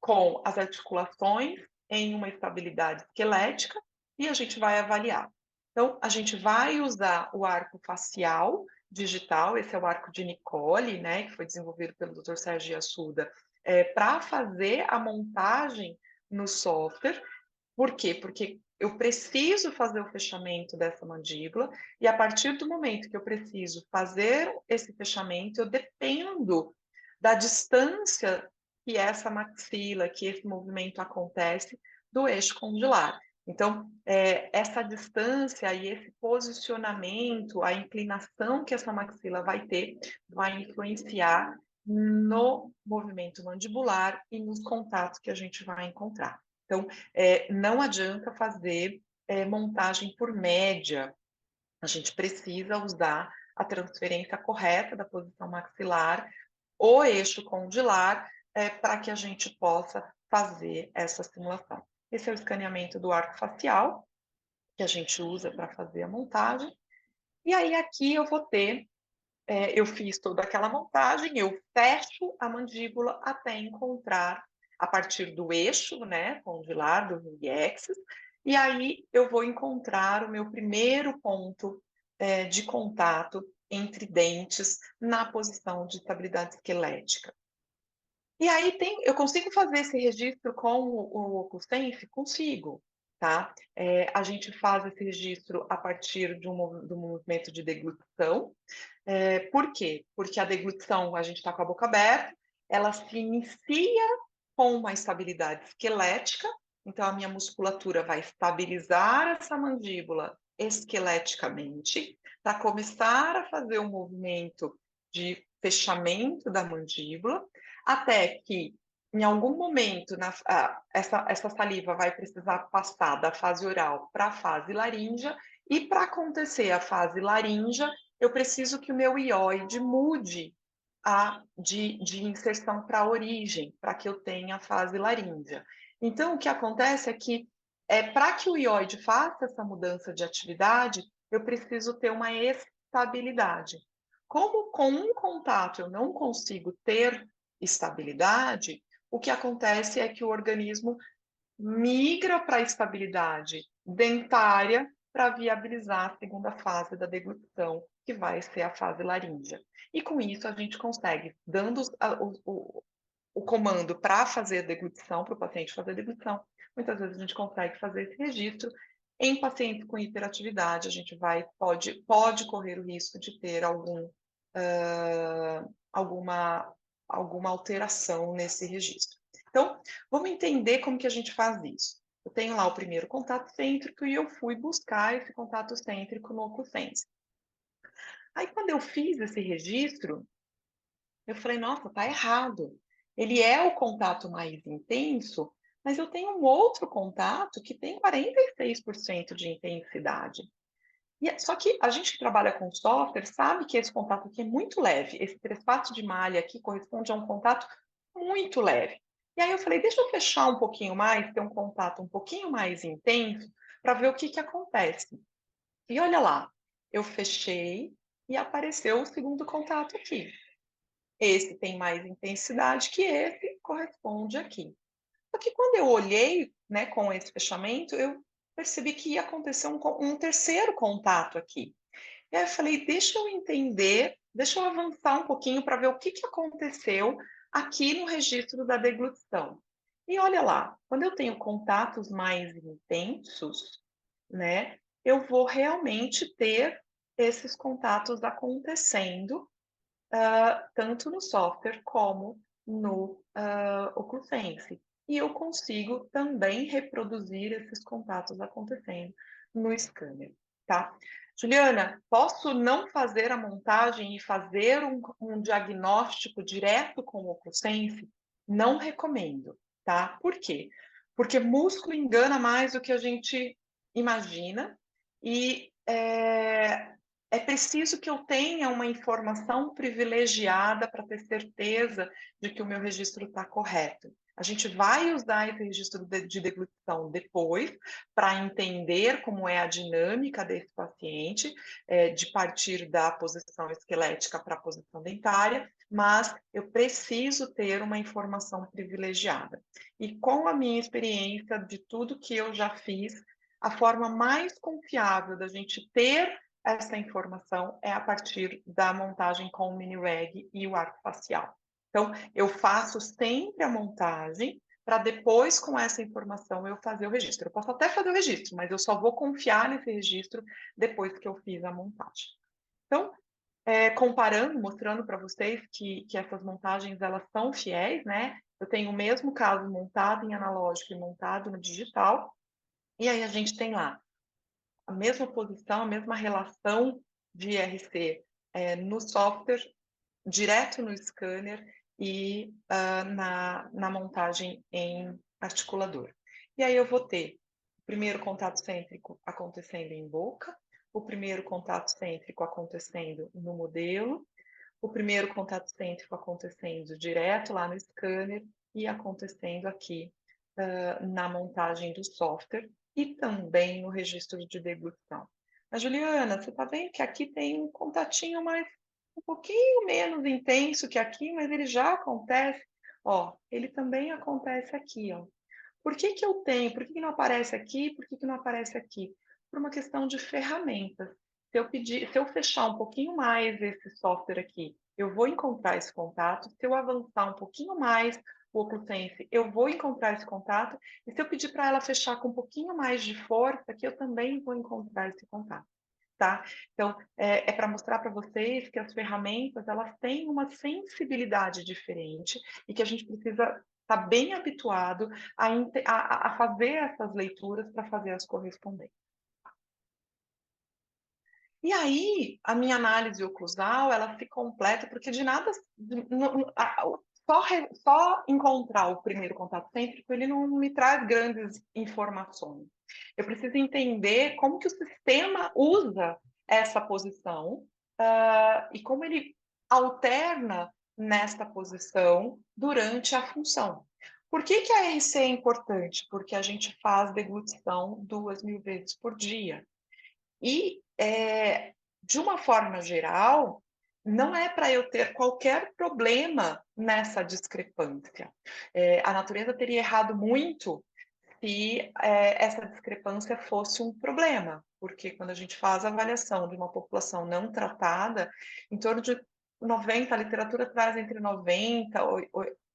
com as articulações em uma estabilidade esquelética e a gente vai avaliar. Então, a gente vai usar o arco facial digital, esse é o arco de Nicole, né, que foi desenvolvido pelo Dr. Sérgio Assuda, para fazer a montagem no software. Por quê? Porque eu preciso fazer o fechamento dessa mandíbula e a partir do momento que eu preciso fazer esse fechamento, eu dependo da distância que essa maxila, que esse movimento acontece do eixo condilar. Então, essa distância e esse posicionamento, a inclinação que essa maxila vai ter, vai influenciar no movimento mandibular e nos contatos que a gente vai encontrar. Então, não adianta fazer montagem por média. A gente precisa usar a transferência correta da posição maxilar, o eixo condilar, para que a gente possa fazer essa simulação. Esse é o escaneamento do arco facial, que a gente usa para fazer a montagem. E aí aqui eu vou ter, eu fiz toda aquela montagem, eu fecho a mandíbula até encontrar, a partir do eixo, né, condilar, do ring-axis, e aí eu vou encontrar o meu primeiro ponto de contato entre dentes na posição de estabilidade esquelética. E aí eu consigo fazer esse registro com o OcuSense? Consigo, tá? A gente faz esse registro a partir do movimento de deglutição. Por quê? Porque a deglutição, a gente está com a boca aberta, ela se inicia com uma estabilidade esquelética, então a minha musculatura vai estabilizar essa mandíbula esqueleticamente, para começar a fazer um movimento de fechamento da mandíbula, até que, em algum momento, essa saliva vai precisar passar da fase oral para a fase laríngea, e para acontecer a fase laríngea, eu preciso que o meu ióide mude de inserção para a origem, para que eu tenha a fase laríngea. Então, o que acontece é que, para que o ióide faça essa mudança de atividade, eu preciso ter uma estabilidade. Como com um contato eu não consigo ter estabilidade, o que acontece é que o organismo migra para a estabilidade dentária para viabilizar a segunda fase da deglutição, que vai ser a fase laríngea. E com isso a gente consegue, dando o comando para fazer a deglutição, para o paciente fazer a deglutição, muitas vezes a gente consegue fazer esse registro. Em pacientes com hiperatividade, a gente pode correr o risco de ter alguma alteração nesse registro. Então, vamos entender como que a gente faz isso. Eu tenho lá o primeiro contato cêntrico e eu fui buscar esse contato cêntrico no OcuSense. Aí, quando eu fiz esse registro, eu falei, nossa, tá errado. Ele é o contato mais intenso, mas eu tenho um outro contato que tem 46% de intensidade. Só que a gente que trabalha com software sabe que esse contato aqui é muito leve. Esse 3/4 de malha aqui corresponde a um contato muito leve. E aí eu falei, deixa eu fechar um pouquinho mais, ter um contato um pouquinho mais intenso, para ver o que acontece. E olha lá, eu fechei e apareceu o segundo contato aqui. Esse tem mais intensidade que esse, corresponde aqui. Só que quando eu olhei, né, com esse fechamento, eu percebi que ia acontecer um terceiro contato aqui. E aí eu falei, deixa eu entender, deixa eu avançar um pouquinho para ver o que aconteceu aqui no registro da deglutição. E olha lá, quando eu tenho contatos mais intensos, né, eu vou realmente ter esses contatos acontecendo, tanto no software como no OcuSense. E eu consigo também reproduzir esses contatos acontecendo no scanner, tá? Juliana, posso não fazer a montagem e fazer um diagnóstico direto com o OcuSense? Não recomendo, tá? Por quê? Porque músculo engana mais do que a gente imagina e é preciso que eu tenha uma informação privilegiada para ter certeza de que o meu registro está correto. A gente vai usar esse registro de deglutição depois para entender como é a dinâmica desse paciente, de partir da posição esquelética para a posição dentária, mas eu preciso ter uma informação privilegiada. E com a minha experiência de tudo que eu já fiz, a forma mais confiável da gente ter essa informação é a partir da montagem com o mini-reg e o arco facial. Então, eu faço sempre a montagem para depois, com essa informação, eu fazer o registro. Eu posso até fazer o registro, mas eu só vou confiar nesse registro depois que eu fiz a montagem. Então, comparando, mostrando para vocês que essas montagens, elas são fiéis, né? Eu tenho o mesmo caso montado em analógico e montado no digital, e aí a gente tem lá a mesma posição, a mesma relação de IRC no software, direto no scanner e na montagem em articulador. E aí eu vou ter o primeiro contato cêntrico acontecendo em boca, o primeiro contato cêntrico acontecendo no modelo, o primeiro contato cêntrico acontecendo direto lá no scanner e acontecendo aqui na montagem do software e também no registro de deglutição. Mas, Juliana, você está vendo que aqui tem um contatinho mais um pouquinho menos intenso que aqui, mas ele já acontece. Ó, ele também acontece aqui, ó. Por que eu tenho? Por que não aparece aqui? Por que não aparece aqui? Por uma questão de ferramentas. Se eu fechar um pouquinho mais esse software aqui, eu vou encontrar esse contato. Se eu avançar um pouquinho mais o OcuSense, eu vou encontrar esse contato. E se eu pedir para ela fechar com um pouquinho mais de força, aqui eu também vou encontrar esse contato. Tá? Então, é para mostrar para vocês que as ferramentas, elas têm uma sensibilidade diferente e que a gente precisa estar bem habituado a fazer essas leituras para fazer as correspondências. E aí, a minha análise oclusal, ela se completa, porque de nada, só encontrar o primeiro contato cêntrico, ele não me traz grandes informações. Eu preciso entender como que o sistema usa essa posição e como ele alterna nesta posição durante a função. Por que a RC é importante? Porque a gente faz deglutição 2.000 vezes por dia. E, de uma forma geral, não é para eu ter qualquer problema nessa discrepância. A natureza teria errado muito se essa discrepância fosse um problema, porque quando a gente faz a avaliação de uma população não tratada, em torno de 90%, a literatura traz entre 90%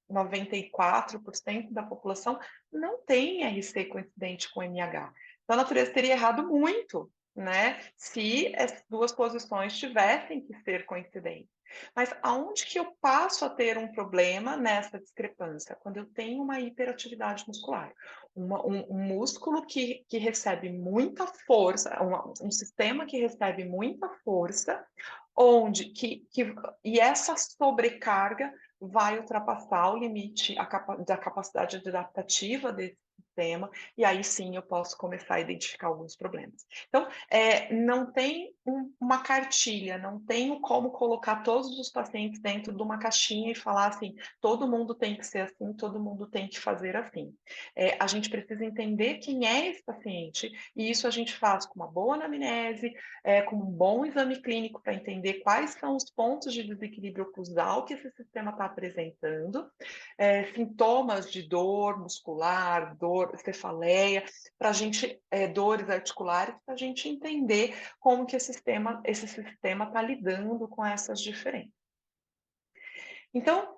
e 94% da população não tem RC coincidente com MH. Então, a natureza teria errado muito, né, se as duas posições tivessem que ser coincidentes. Mas aonde que eu passo a ter um problema nessa discrepância? Quando eu tenho uma hiperatividade muscular. Um músculo que recebe muita força, um sistema que recebe muita força, e essa sobrecarga vai ultrapassar o limite da capacidade adaptativa desse sistema, e aí sim eu posso começar a identificar alguns problemas. Então, não tem uma cartilha, não tenho como colocar todos os pacientes dentro de uma caixinha e falar assim, todo mundo tem que ser assim, todo mundo tem que fazer assim. A gente precisa entender quem é esse paciente, e isso a gente faz com uma boa anamnese, com um bom exame clínico para entender quais são os pontos de desequilíbrio oclusal que esse sistema está apresentando, sintomas de dor muscular, dor, cefaleia, para a gente, dores articulares, para a gente entender como que esse sistema está lidando com essas diferenças. Então,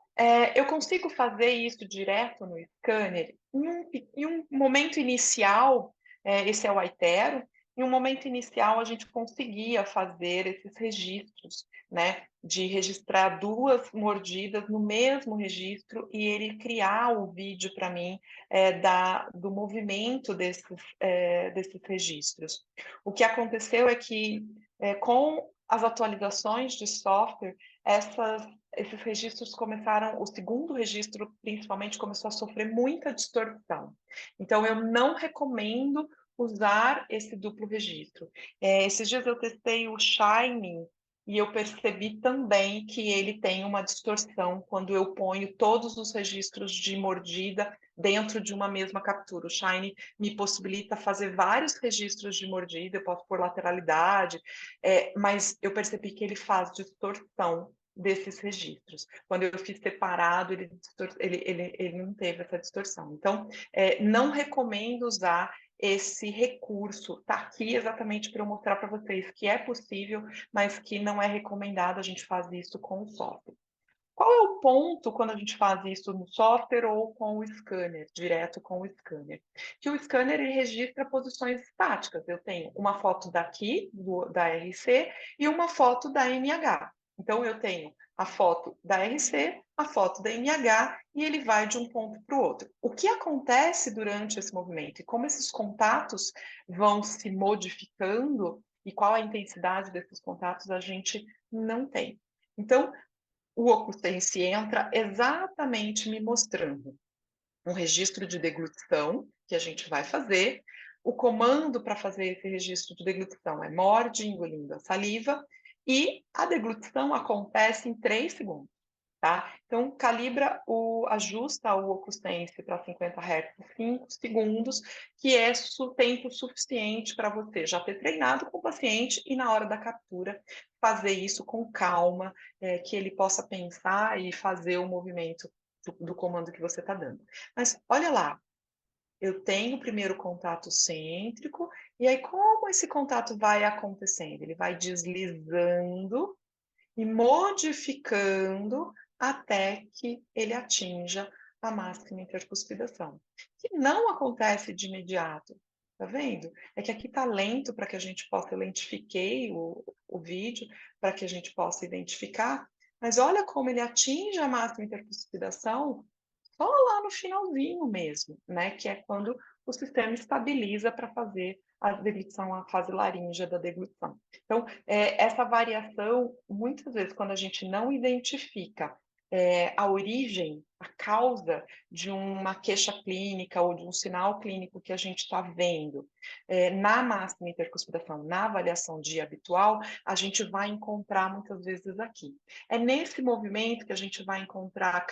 eu consigo fazer isso direto no scanner em um momento inicial, esse é o itero, em um momento inicial a gente conseguia fazer esses registros, né, de registrar 2 mordidas no mesmo registro e ele criar o vídeo para mim do movimento desses registros. O que aconteceu é que, com as atualizações de software, esses registros começaram, o segundo registro principalmente começou a sofrer muita distorção. Então, eu não recomendo usar esse duplo registro. Esses dias eu testei o Shine e eu percebi também que ele tem uma distorção quando eu ponho todos os registros de mordida dentro de uma mesma captura. O Shine me possibilita fazer vários registros de mordida, eu posso pôr lateralidade, mas eu percebi que ele faz distorção desses registros. Quando eu fiz separado, ele não teve essa distorção. Então, não recomendo usar esse recurso. Está aqui exatamente para eu mostrar para vocês que é possível, mas que não é recomendado a gente fazer isso com o software. Qual é o ponto quando a gente faz isso no software ou com o scanner, direto com o scanner? Que o scanner ele registra posições estáticas. Eu tenho uma foto daqui, da RC, e uma foto da MH. Então, eu tenho a foto da RC, a foto da MH, e ele vai de um ponto para o outro. O que acontece durante esse movimento e como esses contatos vão se modificando e qual a intensidade desses contatos a gente não tem. Então, o Ocusense entra exatamente me mostrando um registro de deglutição que a gente vai fazer. O comando para fazer esse registro de deglutição é morde, engolindo a saliva, e a deglutição acontece em 3 segundos. Tá? Então, ajusta o Ocusense para 50 Hz em 5 segundos, que é tempo suficiente para você já ter treinado com o paciente e na hora da captura fazer isso com calma, que ele possa pensar e fazer o movimento do comando que você está dando. Mas olha lá, eu tenho o primeiro contato cêntrico, e aí como esse contato vai acontecendo? Ele vai deslizando e modificando até que ele atinja a máxima intercuspidação, que não acontece de imediato, tá vendo? É que aqui está lento para que a gente possa, eu lentifiquei o vídeo para que a gente possa identificar, mas olha como ele atinge a máxima intercuspidação só lá no finalzinho mesmo, né? Que é quando o sistema estabiliza para fazer a deglutição, a fase laríngea da deglutição. Então, essa variação, muitas vezes, quando a gente não identifica a origem, a causa de uma queixa clínica ou de um sinal clínico que a gente está vendo na máxima intercuspidação, na avaliação dia habitual, a gente vai encontrar muitas vezes aqui. É nesse movimento que a gente vai encontrar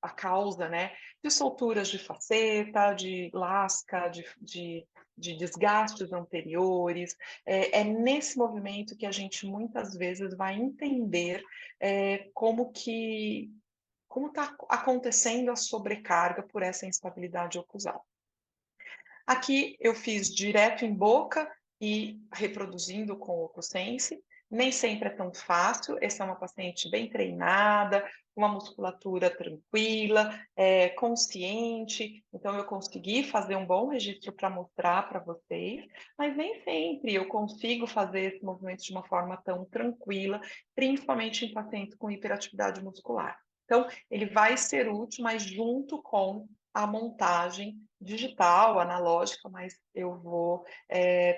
a causa, né, de solturas de faceta, de lasca, de desgastes anteriores. É nesse movimento que a gente muitas vezes vai entender como está acontecendo a sobrecarga por essa instabilidade oclusal. Aqui eu fiz direto em boca e reproduzindo com o Ocusense. Nem sempre é tão fácil. Essa é uma paciente bem treinada, uma musculatura tranquila, consciente. Então, eu consegui fazer um bom registro para mostrar para vocês, mas nem sempre eu consigo fazer esse movimento de uma forma tão tranquila, principalmente em pacientes com hiperatividade muscular. Então, ele vai ser útil, mas junto com a montagem digital, analógica, mas eu vou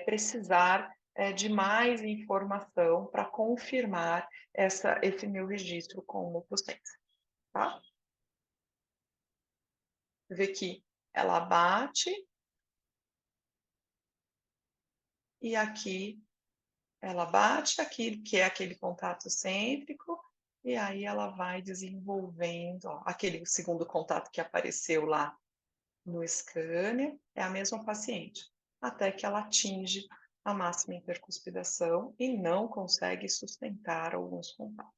precisar de mais informação para confirmar esse meu registro com o Ocusense, tá? Você vê que ela bate, e aqui ela bate aqui, que é aquele contato cêntrico, e aí ela vai desenvolvendo, ó, aquele segundo contato que apareceu lá no scanner, é a mesma paciente, até que ela atinge a máxima intercuspidação e não consegue sustentar alguns contatos.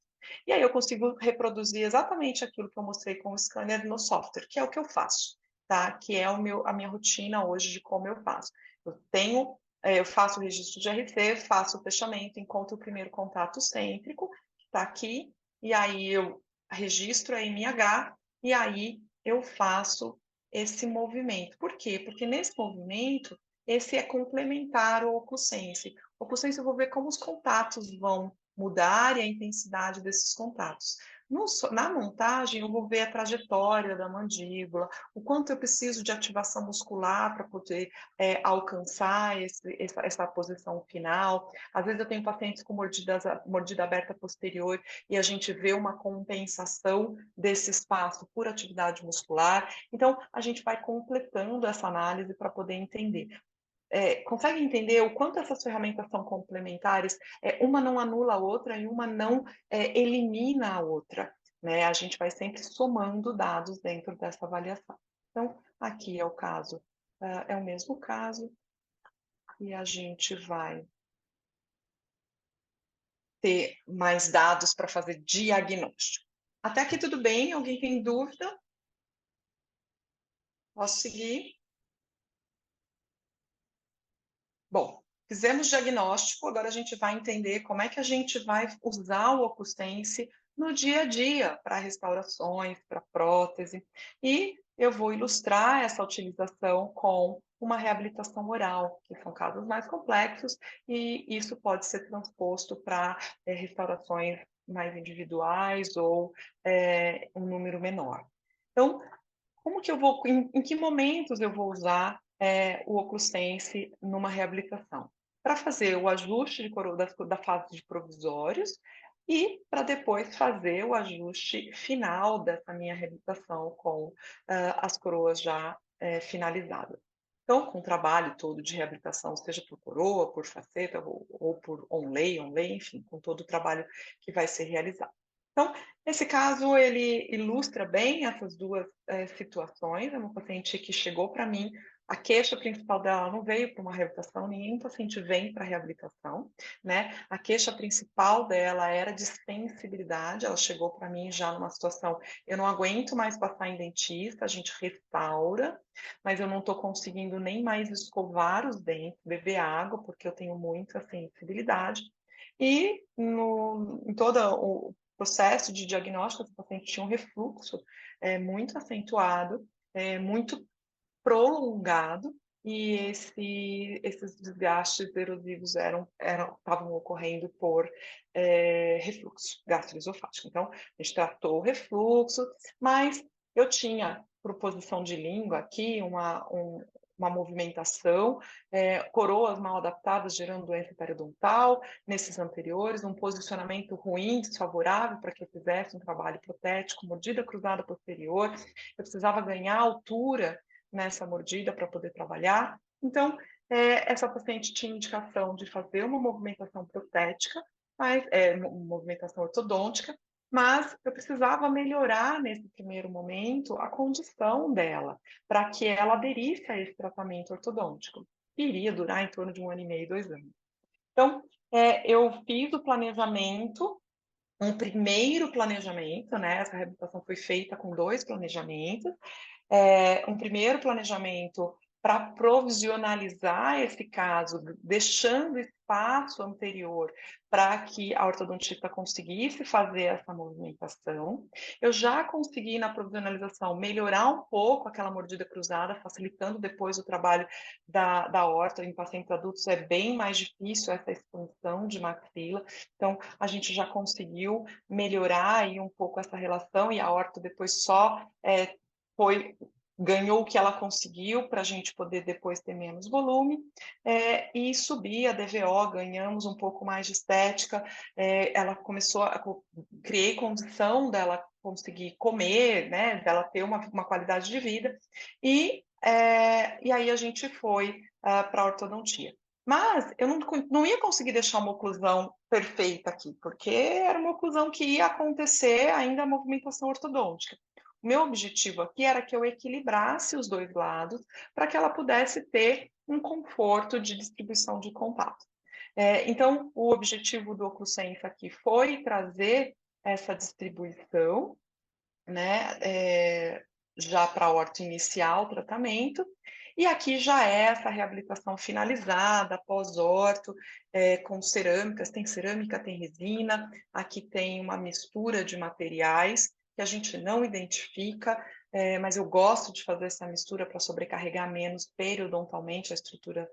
E aí eu consigo reproduzir exatamente aquilo que eu mostrei com o scanner no software, que é o que eu faço, tá? Que é a minha rotina hoje de como eu faço. Eu faço o registro de RC, faço o fechamento, encontro o primeiro contato cêntrico, que está aqui, e aí eu registro a MH, e aí eu faço esse movimento. Por quê? Porque nesse movimento, esse é complementar ao occlusense. O occlusense eu vou ver como os contatos vão mudar e a intensidade desses contatos. Na montagem, eu vou ver a trajetória da mandíbula, o quanto eu preciso de ativação muscular para poder alcançar essa posição final. Às vezes eu tenho pacientes com mordida aberta posterior e a gente vê uma compensação desse espaço por atividade muscular. Então, a gente vai completando essa análise para poder entender. Consegue entender o quanto essas ferramentas são complementares? Uma não anula a outra e uma não elimina a outra, né? A gente vai sempre somando dados dentro dessa avaliação. Então, aqui é o caso, é o mesmo caso, e a gente vai ter mais dados para fazer diagnóstico. Até aqui tudo bem? Alguém tem dúvida? Posso seguir? Bom, fizemos diagnóstico, agora a gente vai entender como é que a gente vai usar o occlusense no dia a dia para restaurações, para prótese. E eu vou ilustrar essa utilização com uma reabilitação oral, que são casos mais complexos, e isso pode ser transposto para restaurações mais individuais ou um número menor. Então, como que eu vou, em que momentos eu vou usar o occlusense numa reabilitação? Para fazer o ajuste da fase de provisórios e para depois fazer o ajuste final dessa minha reabilitação com as coroas já finalizadas. Então, com o trabalho todo de reabilitação, seja por coroa, por faceta ou por onlay, enfim, com todo o trabalho que vai ser realizado. Então, nesse caso, ele ilustra bem essas duas situações. É uma paciente que chegou para mim, a queixa principal dela não veio para uma reabilitação, nenhum paciente vem para reabilitação, né? A queixa principal dela era de sensibilidade, ela chegou para mim já numa situação, eu não aguento mais passar em dentista, a gente restaura, mas eu não estou conseguindo nem mais escovar os dentes, beber água, porque eu tenho muita sensibilidade. E em todo o processo de diagnóstico, esse paciente tinha um refluxo muito acentuado, muito prolongado, e esses desgastes erosivos estavam ocorrendo por refluxo gastroesofágico. Então, a gente tratou o refluxo, mas eu tinha, por posição de língua aqui, uma movimentação, coroas mal adaptadas gerando doença periodontal nesses anteriores, um posicionamento ruim, desfavorável para que eu fizesse um trabalho protético, mordida cruzada posterior, eu precisava ganhar altura nessa mordida para poder trabalhar. Então, essa paciente tinha indicação de fazer uma movimentação protética, uma movimentação ortodôntica, mas eu precisava melhorar nesse primeiro momento a condição dela, para que ela aderisse a esse tratamento ortodôntico, que iria durar em torno de 1 ano e meio, 2 anos. Então, eu fiz o planejamento, um primeiro planejamento, né? Essa reabilitação foi feita com 2 planejamentos, um primeiro planejamento para provisionalizar esse caso, deixando espaço anterior para que a ortodontista conseguisse fazer essa movimentação. Eu já consegui, na provisionalização, melhorar um pouco aquela mordida cruzada, facilitando depois o trabalho da orto. Em pacientes adultos é bem mais difícil essa expansão de maxila, então a gente já conseguiu melhorar aí um pouco essa relação, e a orto depois só ganhou o que ela conseguiu para a gente poder depois ter menos volume, e subir a DVO, ganhamos um pouco mais de estética, ela criei condição dela conseguir comer, né, dela ter uma qualidade de vida, e e aí a gente foi para a ortodontia. Mas eu não ia conseguir deixar uma oclusão perfeita aqui, porque era uma oclusão que ia acontecer ainda a movimentação ortodôntica. O meu objetivo aqui era que eu equilibrasse os dois lados para que ela pudesse ter um conforto de distribuição de contato. Então, o objetivo do OcluSense aqui foi trazer essa distribuição, né, já para a horta inicial, o tratamento, e aqui já é essa reabilitação finalizada, pós-orto, com cerâmicas, tem cerâmica, tem resina, aqui tem uma mistura de materiais que a gente não identifica, mas eu gosto de fazer essa mistura para sobrecarregar menos periodontalmente, a estrutura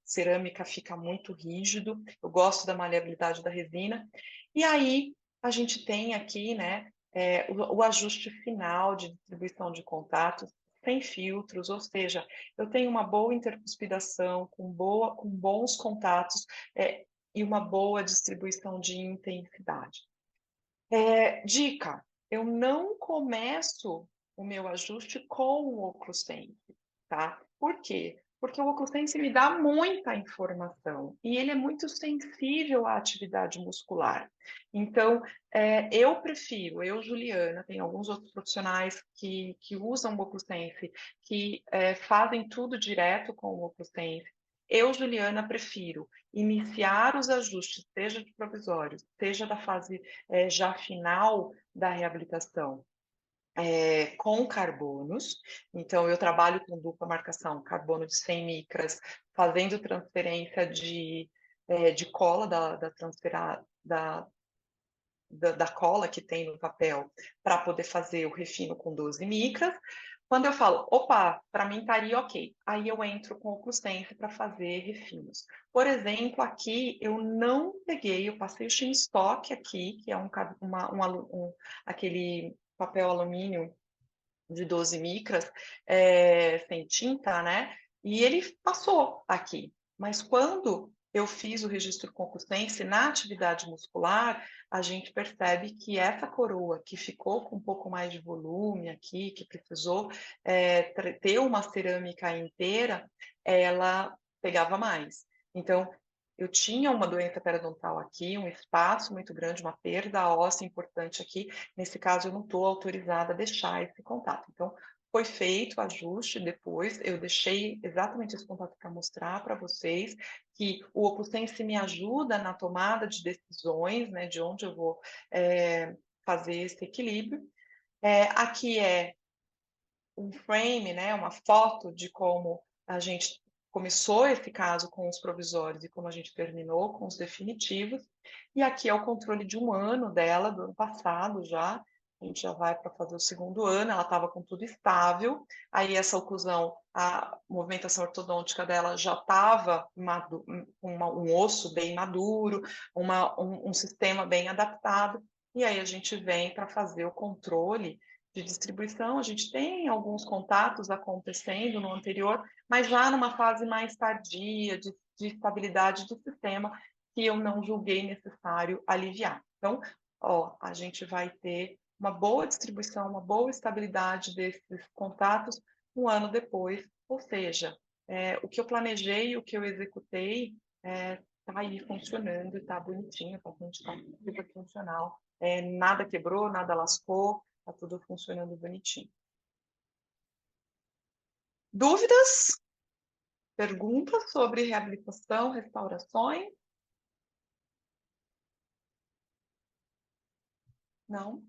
cerâmica fica muito rígido, eu gosto da maleabilidade da resina, e aí a gente tem aqui, né, o ajuste final de distribuição de contatos sem filtros, ou seja, eu tenho uma boa intercuspidação, com bons contatos e uma boa distribuição de intensidade. Dica, eu não começo o meu ajuste com o OcluSense, tá? Por quê? Porque o OcluSense me dá muita informação e ele é muito sensível à atividade muscular. Então, eu, Juliana, tem alguns outros profissionais que usam o OcluSense, que fazem tudo direto com o OcluSense. Eu, Juliana, prefiro iniciar os ajustes, seja de provisórios, seja da fase já final da reabilitação, com carbonos. Então, eu trabalho com dupla marcação, carbono de 100 micras, fazendo transferência de cola da cola que tem no papel para poder fazer o refino com 12 micras. Quando eu falo, opa, para mim estaria ok, aí eu entro com o OcluSense para fazer refinos. Por exemplo, aqui eu não peguei, eu passei o Shim Stock aqui, que é aquele papel alumínio de 12 micras, sem tinta, né? E ele passou aqui. Mas quando eu fiz o registro com OcluSense na atividade muscular, a gente percebe que essa coroa que ficou com um pouco mais de volume aqui, que precisou ter uma cerâmica inteira, ela pegava mais. Então, eu tinha uma doença periodontal aqui, um espaço muito grande, uma perda óssea importante aqui. Nesse caso, eu não estou autorizada a deixar esse contato. Então, foi feito o ajuste depois, eu deixei exatamente esse contato para mostrar para vocês que o OcluSense me ajuda na tomada de decisões, né, de onde eu vou fazer esse equilíbrio. Aqui é um frame, né, uma foto de como a gente começou esse caso com os provisórios e como a gente terminou com os definitivos. E aqui é o controle de um ano dela, do ano passado já. A gente já vai para fazer o segundo ano, ela estava com tudo estável. Aí essa oclusão, a movimentação ortodôntica dela já estava um osso bem maduro, um sistema bem adaptado. E aí a gente vem para fazer o controle de distribuição, a gente tem alguns contatos acontecendo no anterior, mas já numa fase mais tardia de estabilidade do sistema, que eu não julguei necessário aliviar. Então, a gente vai ter uma boa distribuição, uma boa estabilidade desses contatos um ano depois, ou seja, o que eu planejei, o que eu executei, está aí funcionando, está bonitinho, está super funcional. Nada quebrou, nada lascou, está tudo funcionando bonitinho. Dúvidas? Perguntas sobre reabilitação, restaurações? Não?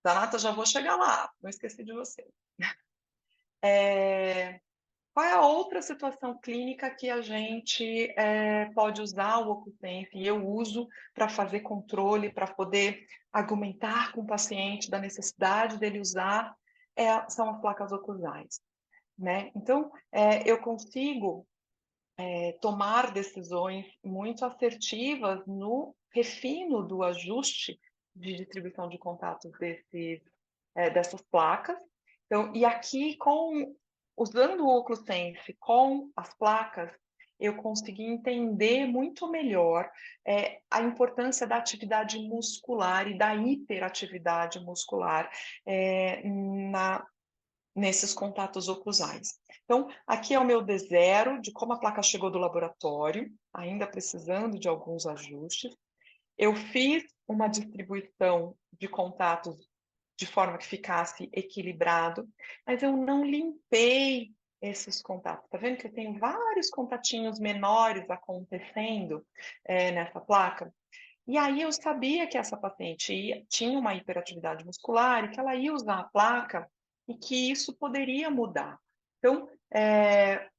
Zanata, já vou chegar lá, não esqueci de você. Qual é a outra situação clínica que a gente pode usar o OcluSense? E eu uso para fazer controle, para poder argumentar com o paciente da necessidade dele usar, são as placas oclusais. Né? Então, eu consigo tomar decisões muito assertivas no refino do ajuste de distribuição de contatos dessas placas. Então, e aqui, usando o OcluSense com as placas, eu consegui entender muito melhor a importância da atividade muscular e da hiperatividade muscular nesses contatos oclusais. Então, aqui é o meu D0 de como a placa chegou do laboratório, ainda precisando de alguns ajustes. Eu fiz uma distribuição de contatos de forma que ficasse equilibrado, mas eu não limpei esses contatos. Tá vendo que eu tenho vários contatinhos menores acontecendo nessa placa? E aí eu sabia que essa paciente tinha uma hiperatividade muscular e que ela ia usar a placa e que isso poderia mudar. Então,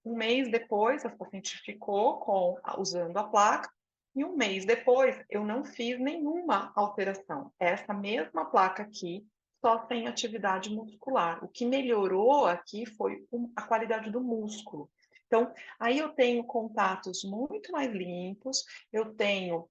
um mês depois, a paciente ficou usando a placa e um mês depois eu não fiz nenhuma alteração. Essa mesma placa aqui só tem atividade muscular. O que melhorou aqui foi a qualidade do músculo. Então, aí eu tenho contatos muito mais limpos, eu tenho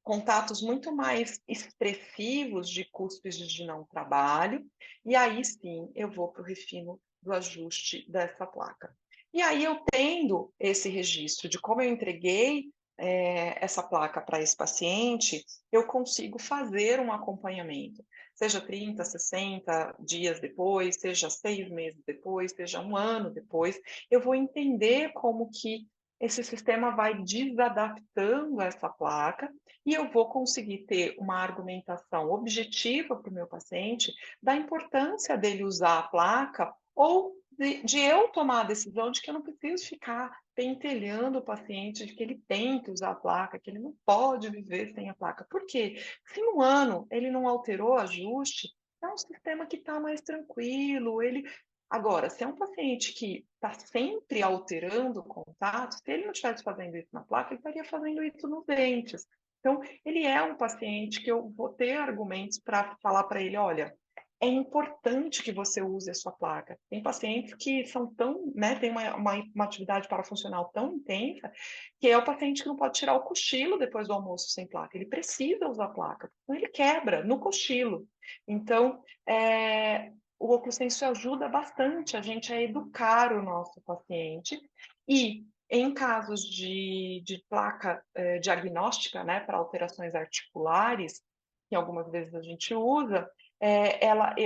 contatos muito mais expressivos de cuspes de não trabalho, e aí sim eu vou para o refino do ajuste dessa placa. E aí eu tendo esse registro de como eu entreguei essa placa para esse paciente, eu consigo fazer um acompanhamento, seja 30, 60 dias depois, seja 6 meses depois, seja um ano depois, eu vou entender como que esse sistema vai desadaptando essa placa e eu vou conseguir ter uma argumentação objetiva para o meu paciente da importância dele usar a placa ou de eu tomar a decisão de que eu não preciso ficar pentelhando o paciente de que ele tem que usar a placa, que ele não pode viver sem a placa. Por quê? Se no ano ele não alterou o ajuste, é um sistema que está mais tranquilo, ele... Agora, se é um paciente que está sempre alterando o contato, se ele não estivesse fazendo isso na placa, ele estaria fazendo isso nos dentes. Então, ele é um paciente que eu vou ter argumentos para falar para ele, olha, é importante que você use a sua placa. Tem pacientes que são tão, né, tem uma atividade parafuncional tão intensa, que é o paciente que não pode tirar o cochilo depois do almoço sem placa. Ele precisa usar a placa, então ele quebra no cochilo. Então, o OcluSense ajuda bastante a gente a educar o nosso paciente e em casos de placa diagnóstica, né, para alterações articulares, que algumas vezes a gente usa,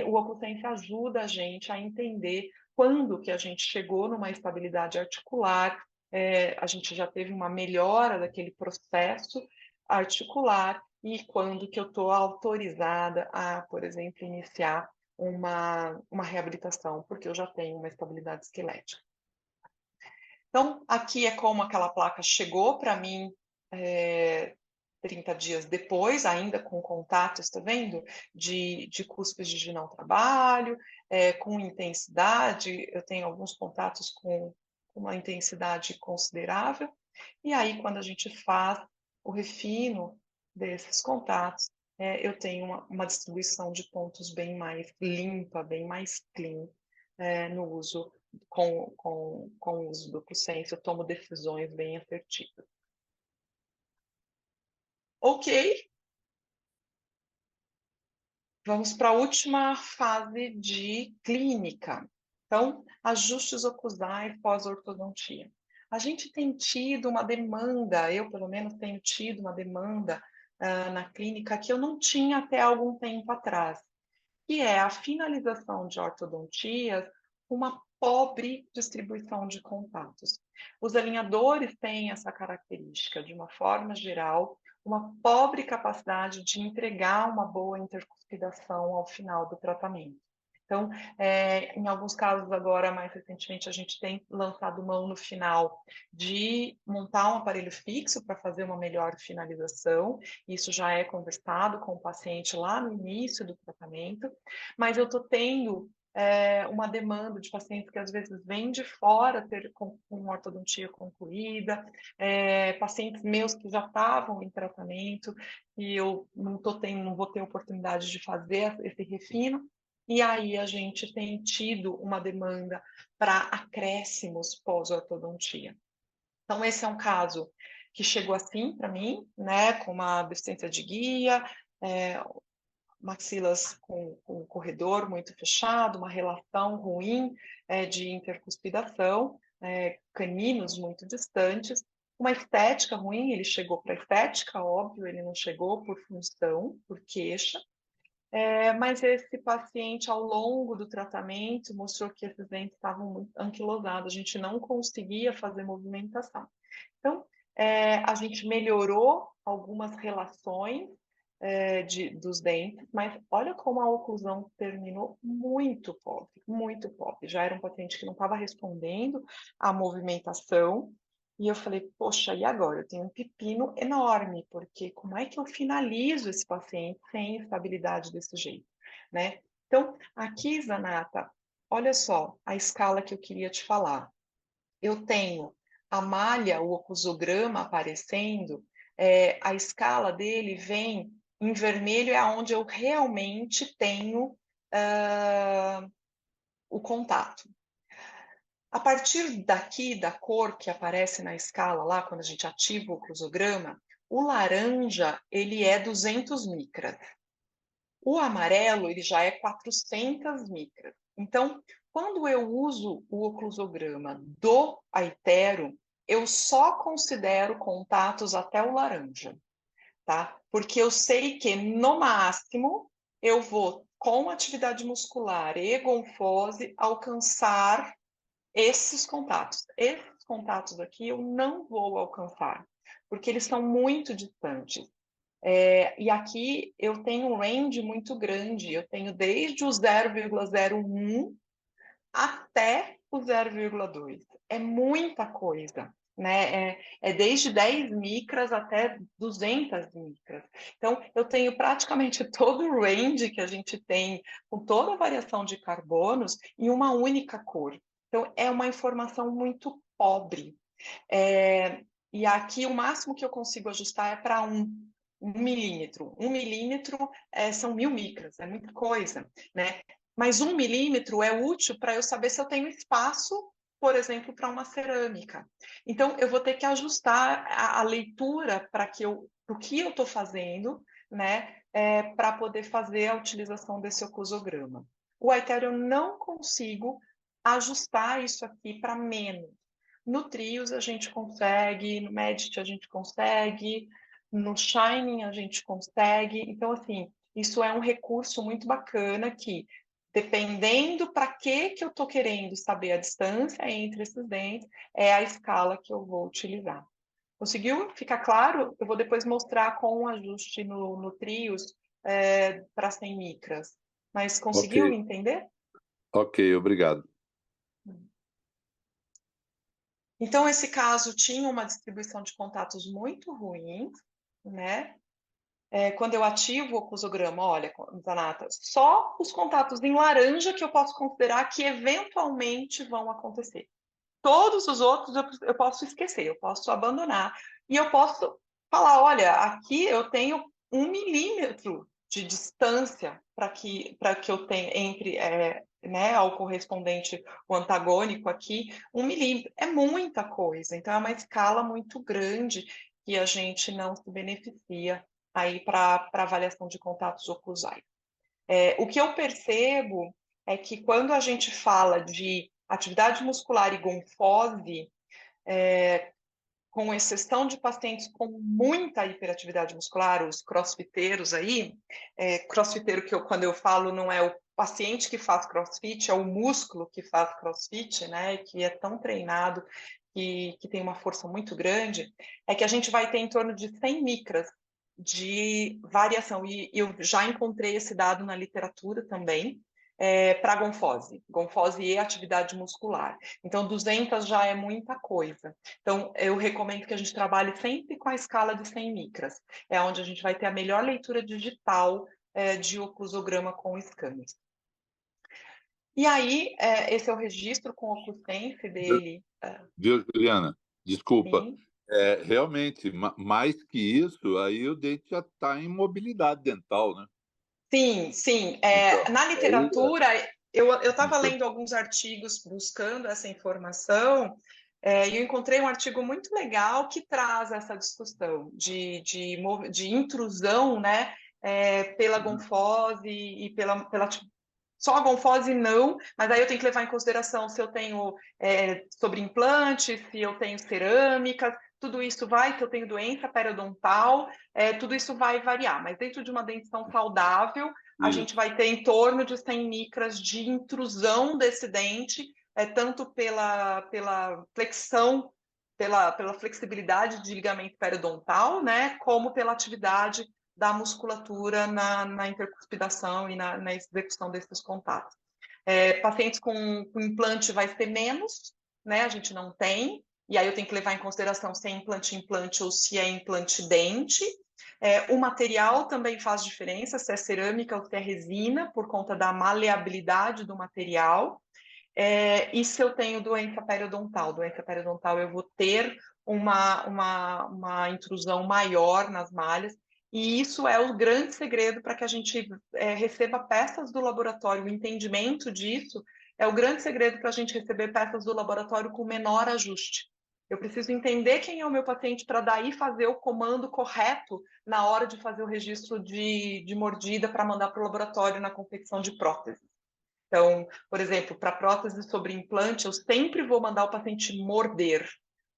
o OcluSense ajuda a gente a entender quando que a gente chegou numa estabilidade articular, a gente já teve uma melhora daquele processo articular e quando que eu estou autorizada a, por exemplo, iniciar uma reabilitação, porque eu já tenho uma estabilidade esquelética. Então, aqui é como aquela placa chegou para mim 30 dias depois, ainda com contatos, está vendo? De cuspes de não trabalho, com intensidade, eu tenho alguns contatos com uma intensidade considerável, e aí quando a gente faz o refino desses contatos, eu tenho uma distribuição de pontos bem mais limpa, bem mais clean no uso com o uso do OcluSense, eu tomo decisões bem assertivas. Ok, vamos para a última fase de clínica. Então, ajustes oclusais pós-ortodontia. A gente tem tido uma demanda, eu pelo menos tenho tido uma demanda na clínica que eu não tinha até algum tempo atrás, que é a finalização de ortodontias, uma pobre distribuição de contatos. Os alinhadores têm essa característica, de uma forma geral, uma pobre capacidade de entregar uma boa intercuspidação ao final do tratamento. Então, em alguns casos agora, mais recentemente, a gente tem lançado mão no final de montar um aparelho fixo para fazer uma melhor finalização. Isso já é conversado com o paciente lá no início do tratamento, mas eu estou tendo uma demanda de pacientes que às vezes vêm de fora com ortodontia concluída, pacientes meus que já estavam em tratamento e eu não vou ter oportunidade de fazer esse refino, e aí a gente tem tido uma demanda para acréscimos pós-ortodontia. Então, esse é um caso que chegou assim para mim, né, com uma deficiência de guia, maxilas com um corredor muito fechado, uma relação ruim de intercuspidação, caninos muito distantes, uma estética ruim, ele chegou para estética, óbvio, ele não chegou por função, por queixa, Mas esse paciente, ao longo do tratamento, mostrou que esses dentes estavam muito anquilosados, a gente não conseguia fazer movimentação. Então, a gente melhorou algumas relações dos dentes, mas olha como a oclusão terminou muito pobre, muito pobre. Já era um paciente que não estava respondendo à movimentação, e eu falei, poxa, e agora? Eu tenho um pepino enorme, porque como é que eu finalizo esse paciente sem estabilidade desse jeito, né? Então, aqui, Zanata, olha só a escala que eu queria te falar. Eu tenho a malha, o oclusograma aparecendo, a escala dele vem em vermelho, é onde eu realmente tenho o contato. A partir daqui, da cor que aparece na escala lá, quando a gente ativa o oclusograma, o laranja, ele é 200 micras. O amarelo, ele já é 400 micras. Então, quando eu uso o oclusograma do Aitero, eu só considero contatos até o laranja, tá? Porque eu sei que, no máximo, eu vou, com atividade muscular e gonfose, alcançar esses contatos. Esses contatos aqui eu não vou alcançar, porque eles são muito distantes. E aqui eu tenho um range muito grande, eu tenho desde o 0,01 até o 0,2. É muita coisa, né? É desde 10 micras até 200 micras. Então, eu tenho praticamente todo o range que a gente tem, com toda a variação de carbonos, em uma única cor. Então, é uma informação muito pobre. E aqui o máximo que eu consigo ajustar é para 1 milímetro. 1 milímetro são 1000 micras, é muita coisa, né? Mas 1 milímetro é útil para eu saber se eu tenho espaço, por exemplo, para uma cerâmica. Então, eu vou ter que ajustar a leitura para o que eu estou fazendo, né? Para poder fazer a utilização desse oclusograma. O Aitero eu não consigo ajustar isso aqui para menos. No Trios a gente consegue, no Medit a gente consegue, no Shining a gente consegue. Então, assim, isso é um recurso muito bacana que, dependendo para que eu estou querendo saber a distância entre esses dentes, é a escala que eu vou utilizar. Conseguiu ficar claro? Eu vou depois mostrar com um ajuste no Trios para 100 micras. Mas conseguiu entender? Ok, obrigado. Então, esse caso tinha uma distribuição de contatos muito ruim, né? Quando eu ativo o oclusograma, olha, Zanata, só os contatos em laranja que eu posso considerar que eventualmente vão acontecer. Todos os outros eu posso esquecer, eu posso abandonar. E eu posso falar, olha, aqui eu tenho 1 milímetro de distância para que eu tenha entre né, ao correspondente, o antagônico aqui, 1 milímetro. É muita coisa, então é uma escala muito grande que a gente não se beneficia aí para avaliação de contatos oclusais. O que eu percebo é que quando a gente fala de atividade muscular e gonfose, com exceção de pacientes com muita hiperatividade muscular, os crossfiteiros aí, crossfiteiro quando eu falo não é o paciente que faz crossfit, é o músculo que faz crossfit, né, que é tão treinado, que tem uma força muito grande, é que a gente vai ter em torno de 100 micras de variação, e eu já encontrei esse dado na literatura também, para gonfose e atividade muscular. Então, 200 já é muita coisa. Então, eu recomendo que a gente trabalhe sempre com a escala de 100 micras. É onde a gente vai ter a melhor leitura digital de oclusograma com scanners. E aí, esse é o registro com o OcluSense dele. Viu, Juliana? Desculpa. Sim. Realmente, mais que isso, aí o dente já está em mobilidade dental, né? Sim, sim. Então, Na literatura, eu estava então, lendo alguns artigos buscando essa informação, e eu encontrei um artigo muito legal que traz essa discussão de intrusão, né, pela gonfose e pela só a gonfose não, mas aí eu tenho que levar em consideração se eu tenho sobre implante, se eu tenho cerâmicas, tudo isso vai, se eu tenho doença periodontal, tudo isso vai variar, mas dentro de uma dentição saudável, a gente vai ter em torno de 100 micras de intrusão desse dente, tanto pela flexão, pela flexibilidade de ligamento periodontal, né, como pela atividade da musculatura na intercuspidação e na execução desses contatos. Pacientes com implante vai ser menos, né, a gente não tem, e aí eu tenho que levar em consideração se é implante ou se é implante-dente. O material também faz diferença, se é cerâmica ou se é resina, por conta da maleabilidade do material. E se eu tenho doença periodontal? Doença periodontal eu vou ter uma intrusão maior nas malhas, e isso é o grande segredo para que a gente receba peças do laboratório. O entendimento disso é o grande segredo para a gente receber peças do laboratório com menor ajuste. Eu preciso entender quem é o meu paciente para daí fazer o comando correto na hora de fazer o registro de mordida para mandar para o laboratório na confecção de prótese. Então, por exemplo, para prótese sobre implante, eu sempre vou mandar o paciente morder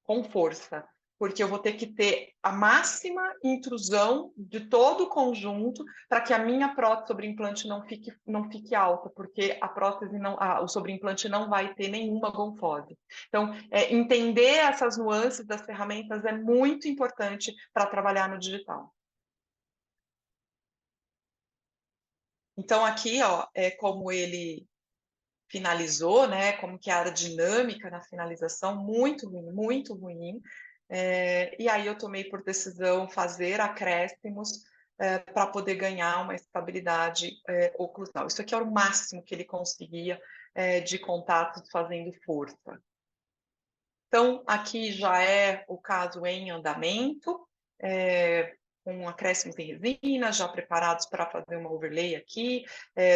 com força, porque eu vou ter que ter a máxima intrusão de todo o conjunto para que a minha prótese sobre implante não fique alta, porque a prótese o sobre implante não vai ter nenhuma gonfose. Então, entender essas nuances das ferramentas é muito importante para trabalhar no digital. Então, aqui, ó, é como ele finalizou, né? Como que a aerodinâmica na finalização, muito ruim, muito ruim. E aí eu tomei por decisão fazer acréscimos para poder ganhar uma estabilidade oclusal. Isso aqui era o máximo que ele conseguia de contatos fazendo força. Então, aqui já é o caso em andamento, com acréscimos em resina, já preparados para fazer uma overlay aqui,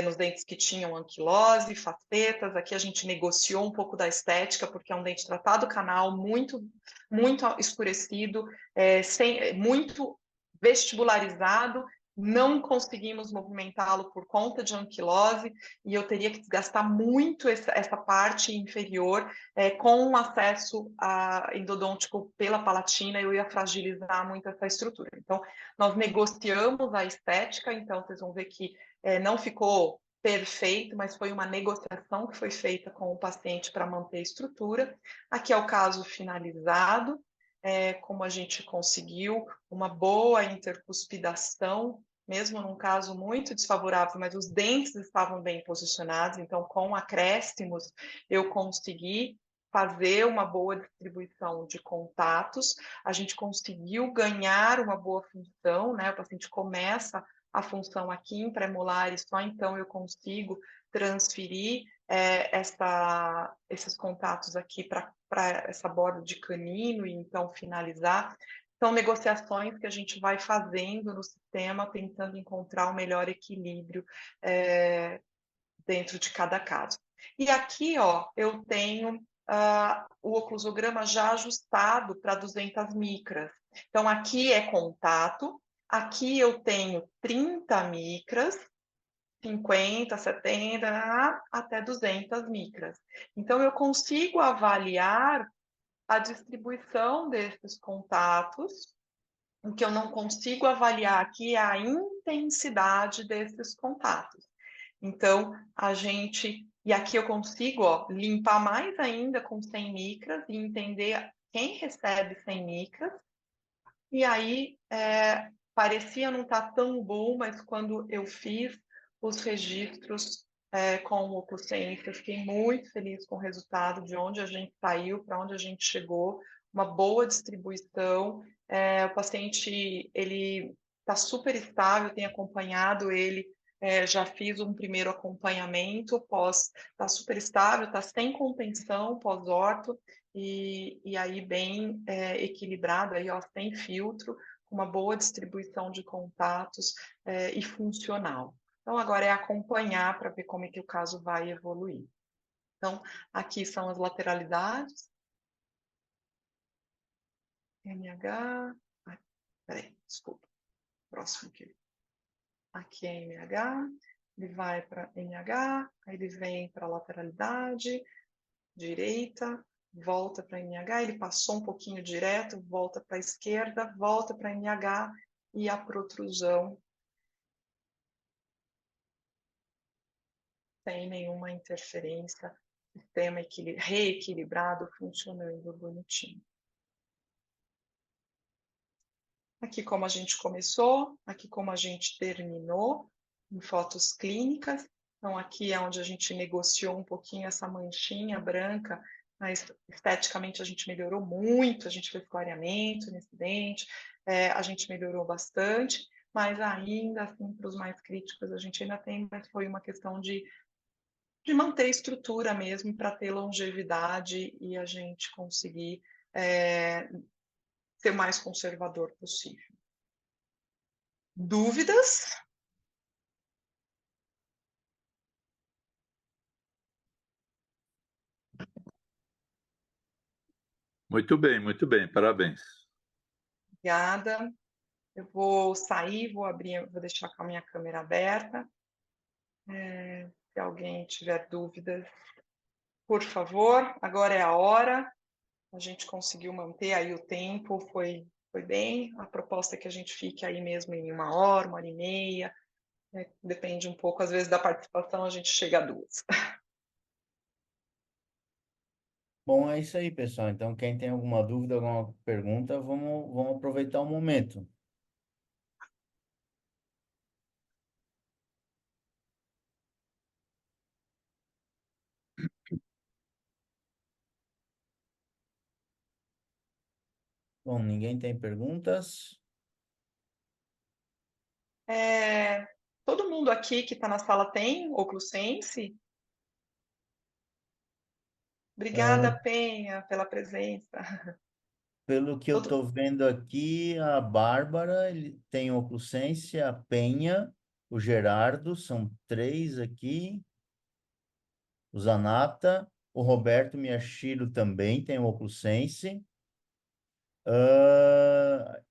nos dentes que tinham anquilose, facetas. Aqui a gente negociou um pouco da estética, porque é um dente tratado canal, muito, muito escurecido, muito vestibularizado. Não conseguimos movimentá-lo por conta de anquilose, e eu teria que desgastar muito essa parte inferior, com o acesso endodôntico pela palatina, eu ia fragilizar muito essa estrutura. Então, nós negociamos a estética, então vocês vão ver que não ficou perfeito, mas foi uma negociação que foi feita com o paciente para manter a estrutura. Aqui é o caso finalizado, como a gente conseguiu uma boa intercuspidação, mesmo num caso muito desfavorável, mas os dentes estavam bem posicionados, então com acréscimos eu consegui fazer uma boa distribuição de contatos, a gente conseguiu ganhar uma boa função, né? O paciente começa a função aqui em premolar e só então eu consigo transferir esses contatos aqui para essa borda de canino e então finalizar. São negociações que a gente vai fazendo no sistema, tentando encontrar o melhor equilíbrio dentro de cada caso. E aqui, ó, eu tenho o oclusograma já ajustado para 200 micras. Então, aqui é contato, aqui eu tenho 30 micras, 50, 70, até 200 micras. Então, eu consigo avaliar a distribuição desses contatos. O que eu não consigo avaliar aqui é a intensidade desses contatos. Então, e aqui eu consigo, ó, limpar mais ainda com 100 micras e entender quem recebe 100 micras. E aí, parecia não estar tão bom, mas quando eu fiz os registros com o Oclusciência, eu fiquei muito feliz com o resultado, de onde a gente saiu, para onde a gente chegou, uma boa distribuição. O paciente, ele está super estável, tenho acompanhado ele, já fiz um primeiro acompanhamento, está super estável, está sem contenção pós-orto, e aí bem equilibrado, aí, ó, sem filtro, com uma boa distribuição de contatos e funcional. Então, agora é acompanhar para ver como é que o caso vai evoluir. Então, aqui são as lateralidades. MH. Peraí, desculpa. Próximo aqui. Aqui é MH. Ele vai para NH, aí ele vem para a lateralidade, direita, volta para NH, ele passou um pouquinho direto, volta para a esquerda, volta para NH e a protrusão sem nenhuma interferência, sistema reequilibrado, funcionando bonitinho. Aqui como a gente começou, aqui como a gente terminou, em fotos clínicas. Então aqui é onde a gente negociou um pouquinho essa manchinha branca, mas esteticamente a gente melhorou muito, a gente fez clareamento nesse dente, a gente melhorou bastante, mas ainda assim, para os mais críticos, a gente ainda tem, mas foi uma questão de manter a estrutura mesmo para ter longevidade e a gente conseguir ser o mais conservador possível. Dúvidas? Muito bem, parabéns. Obrigada. Eu vou sair, vou deixar com a minha câmera aberta. Se alguém tiver dúvidas, por favor, agora é a hora. A gente conseguiu manter aí o tempo, foi bem. A proposta é que a gente fique aí mesmo em 1 hora e meia. Depende um pouco, às vezes, da participação, a gente chega a 2. Bom, é isso aí, pessoal. Então, quem tem alguma dúvida, alguma pergunta, vamos aproveitar o momento. Bom, ninguém tem perguntas? Todo mundo aqui que está na sala tem Oclusense? Obrigada, Penha, pela presença. Pelo que eu estou vendo aqui, a Bárbara, ele tem o Oclusense, a Penha, o Gerardo, são 3 aqui. O Zanata, o Roberto Miyashiro também tem o Oclusense.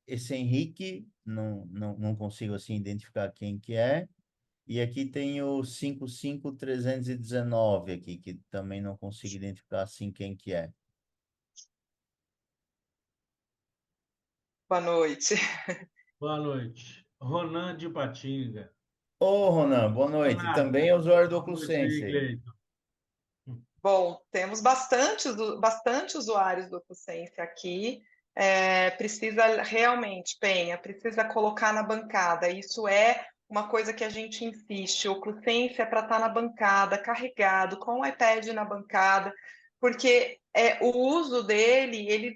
Esse Henrique, não consigo assim identificar quem que é. E aqui tem o 55319 aqui, que também não consigo identificar assim quem que é. Boa noite. Boa noite. Ronan de Patinga. Ô, Ronan, boa noite. Olá. Também é usuário do Boa noite aí, Oclusense. Cleiton. Bom, temos bastante usuários do Oclusense aqui. Precisa realmente, Penha, precisa colocar na bancada. Isso é uma coisa que a gente insiste. O Oclusense é para estar na bancada, carregado, com o iPad na bancada, porque o uso dele, ele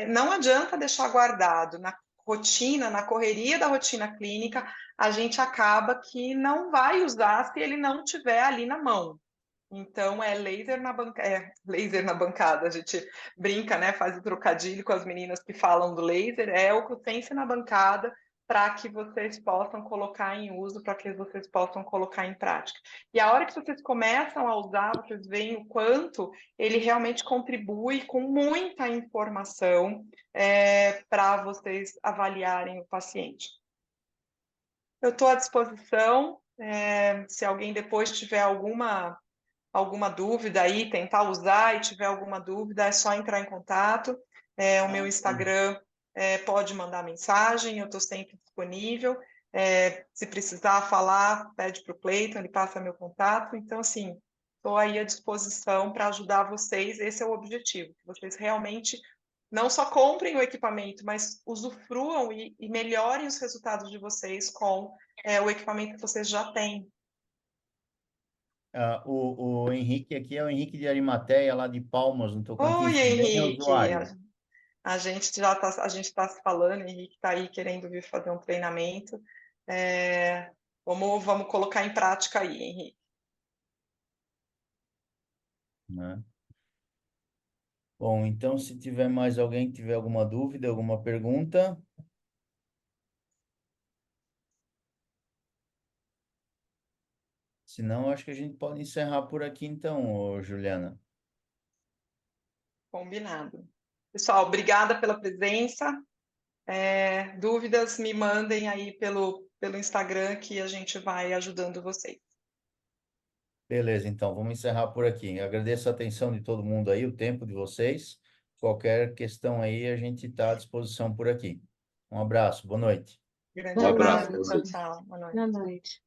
não adianta deixar guardado. Na rotina, na correria da rotina clínica, a gente acaba que não vai usar se ele não tiver ali na mão. Então, laser na bancada, a gente brinca, né? Faz o trocadilho com as meninas que falam do laser, é Oclusense na bancada para que vocês possam colocar em uso, para que vocês possam colocar em prática. E a hora que vocês começam a usar, vocês veem o quanto ele realmente contribui com muita informação para vocês avaliarem o paciente. Eu estou à disposição, se alguém depois tiver alguma dúvida aí, tentar usar e tiver alguma dúvida, é só entrar em contato. O meu Instagram pode mandar mensagem, eu estou sempre disponível. Se precisar falar, pede para o Cleiton, ele passa meu contato. Então, assim, estou aí à disposição para ajudar vocês. Esse é o objetivo, que vocês realmente não só comprem o equipamento, mas usufruam e melhorem os resultados de vocês com o equipamento que vocês já têm. O Henrique aqui é o Henrique de Arimateia, lá de Palmas, no Tocantins. Oi, Também é Henrique. usuário. A gente já está se falando, o Henrique está aí querendo vir fazer um treinamento. Vamos colocar em prática aí, Henrique. Né? Bom, então, se tiver mais alguém que tiver alguma dúvida, alguma pergunta. Senão, acho que a gente pode encerrar por aqui, então, ô, Juliana. Combinado. Pessoal, obrigada pela presença. Dúvidas, me mandem aí pelo Instagram que a gente vai ajudando vocês. Beleza, então, vamos encerrar por aqui. Agradeço a atenção de todo mundo aí, o tempo de vocês. Qualquer questão aí, a gente está à disposição por aqui. Um abraço, boa noite. Grande Um abraço. abraço, tchau, tchau. Boa noite. Boa noite.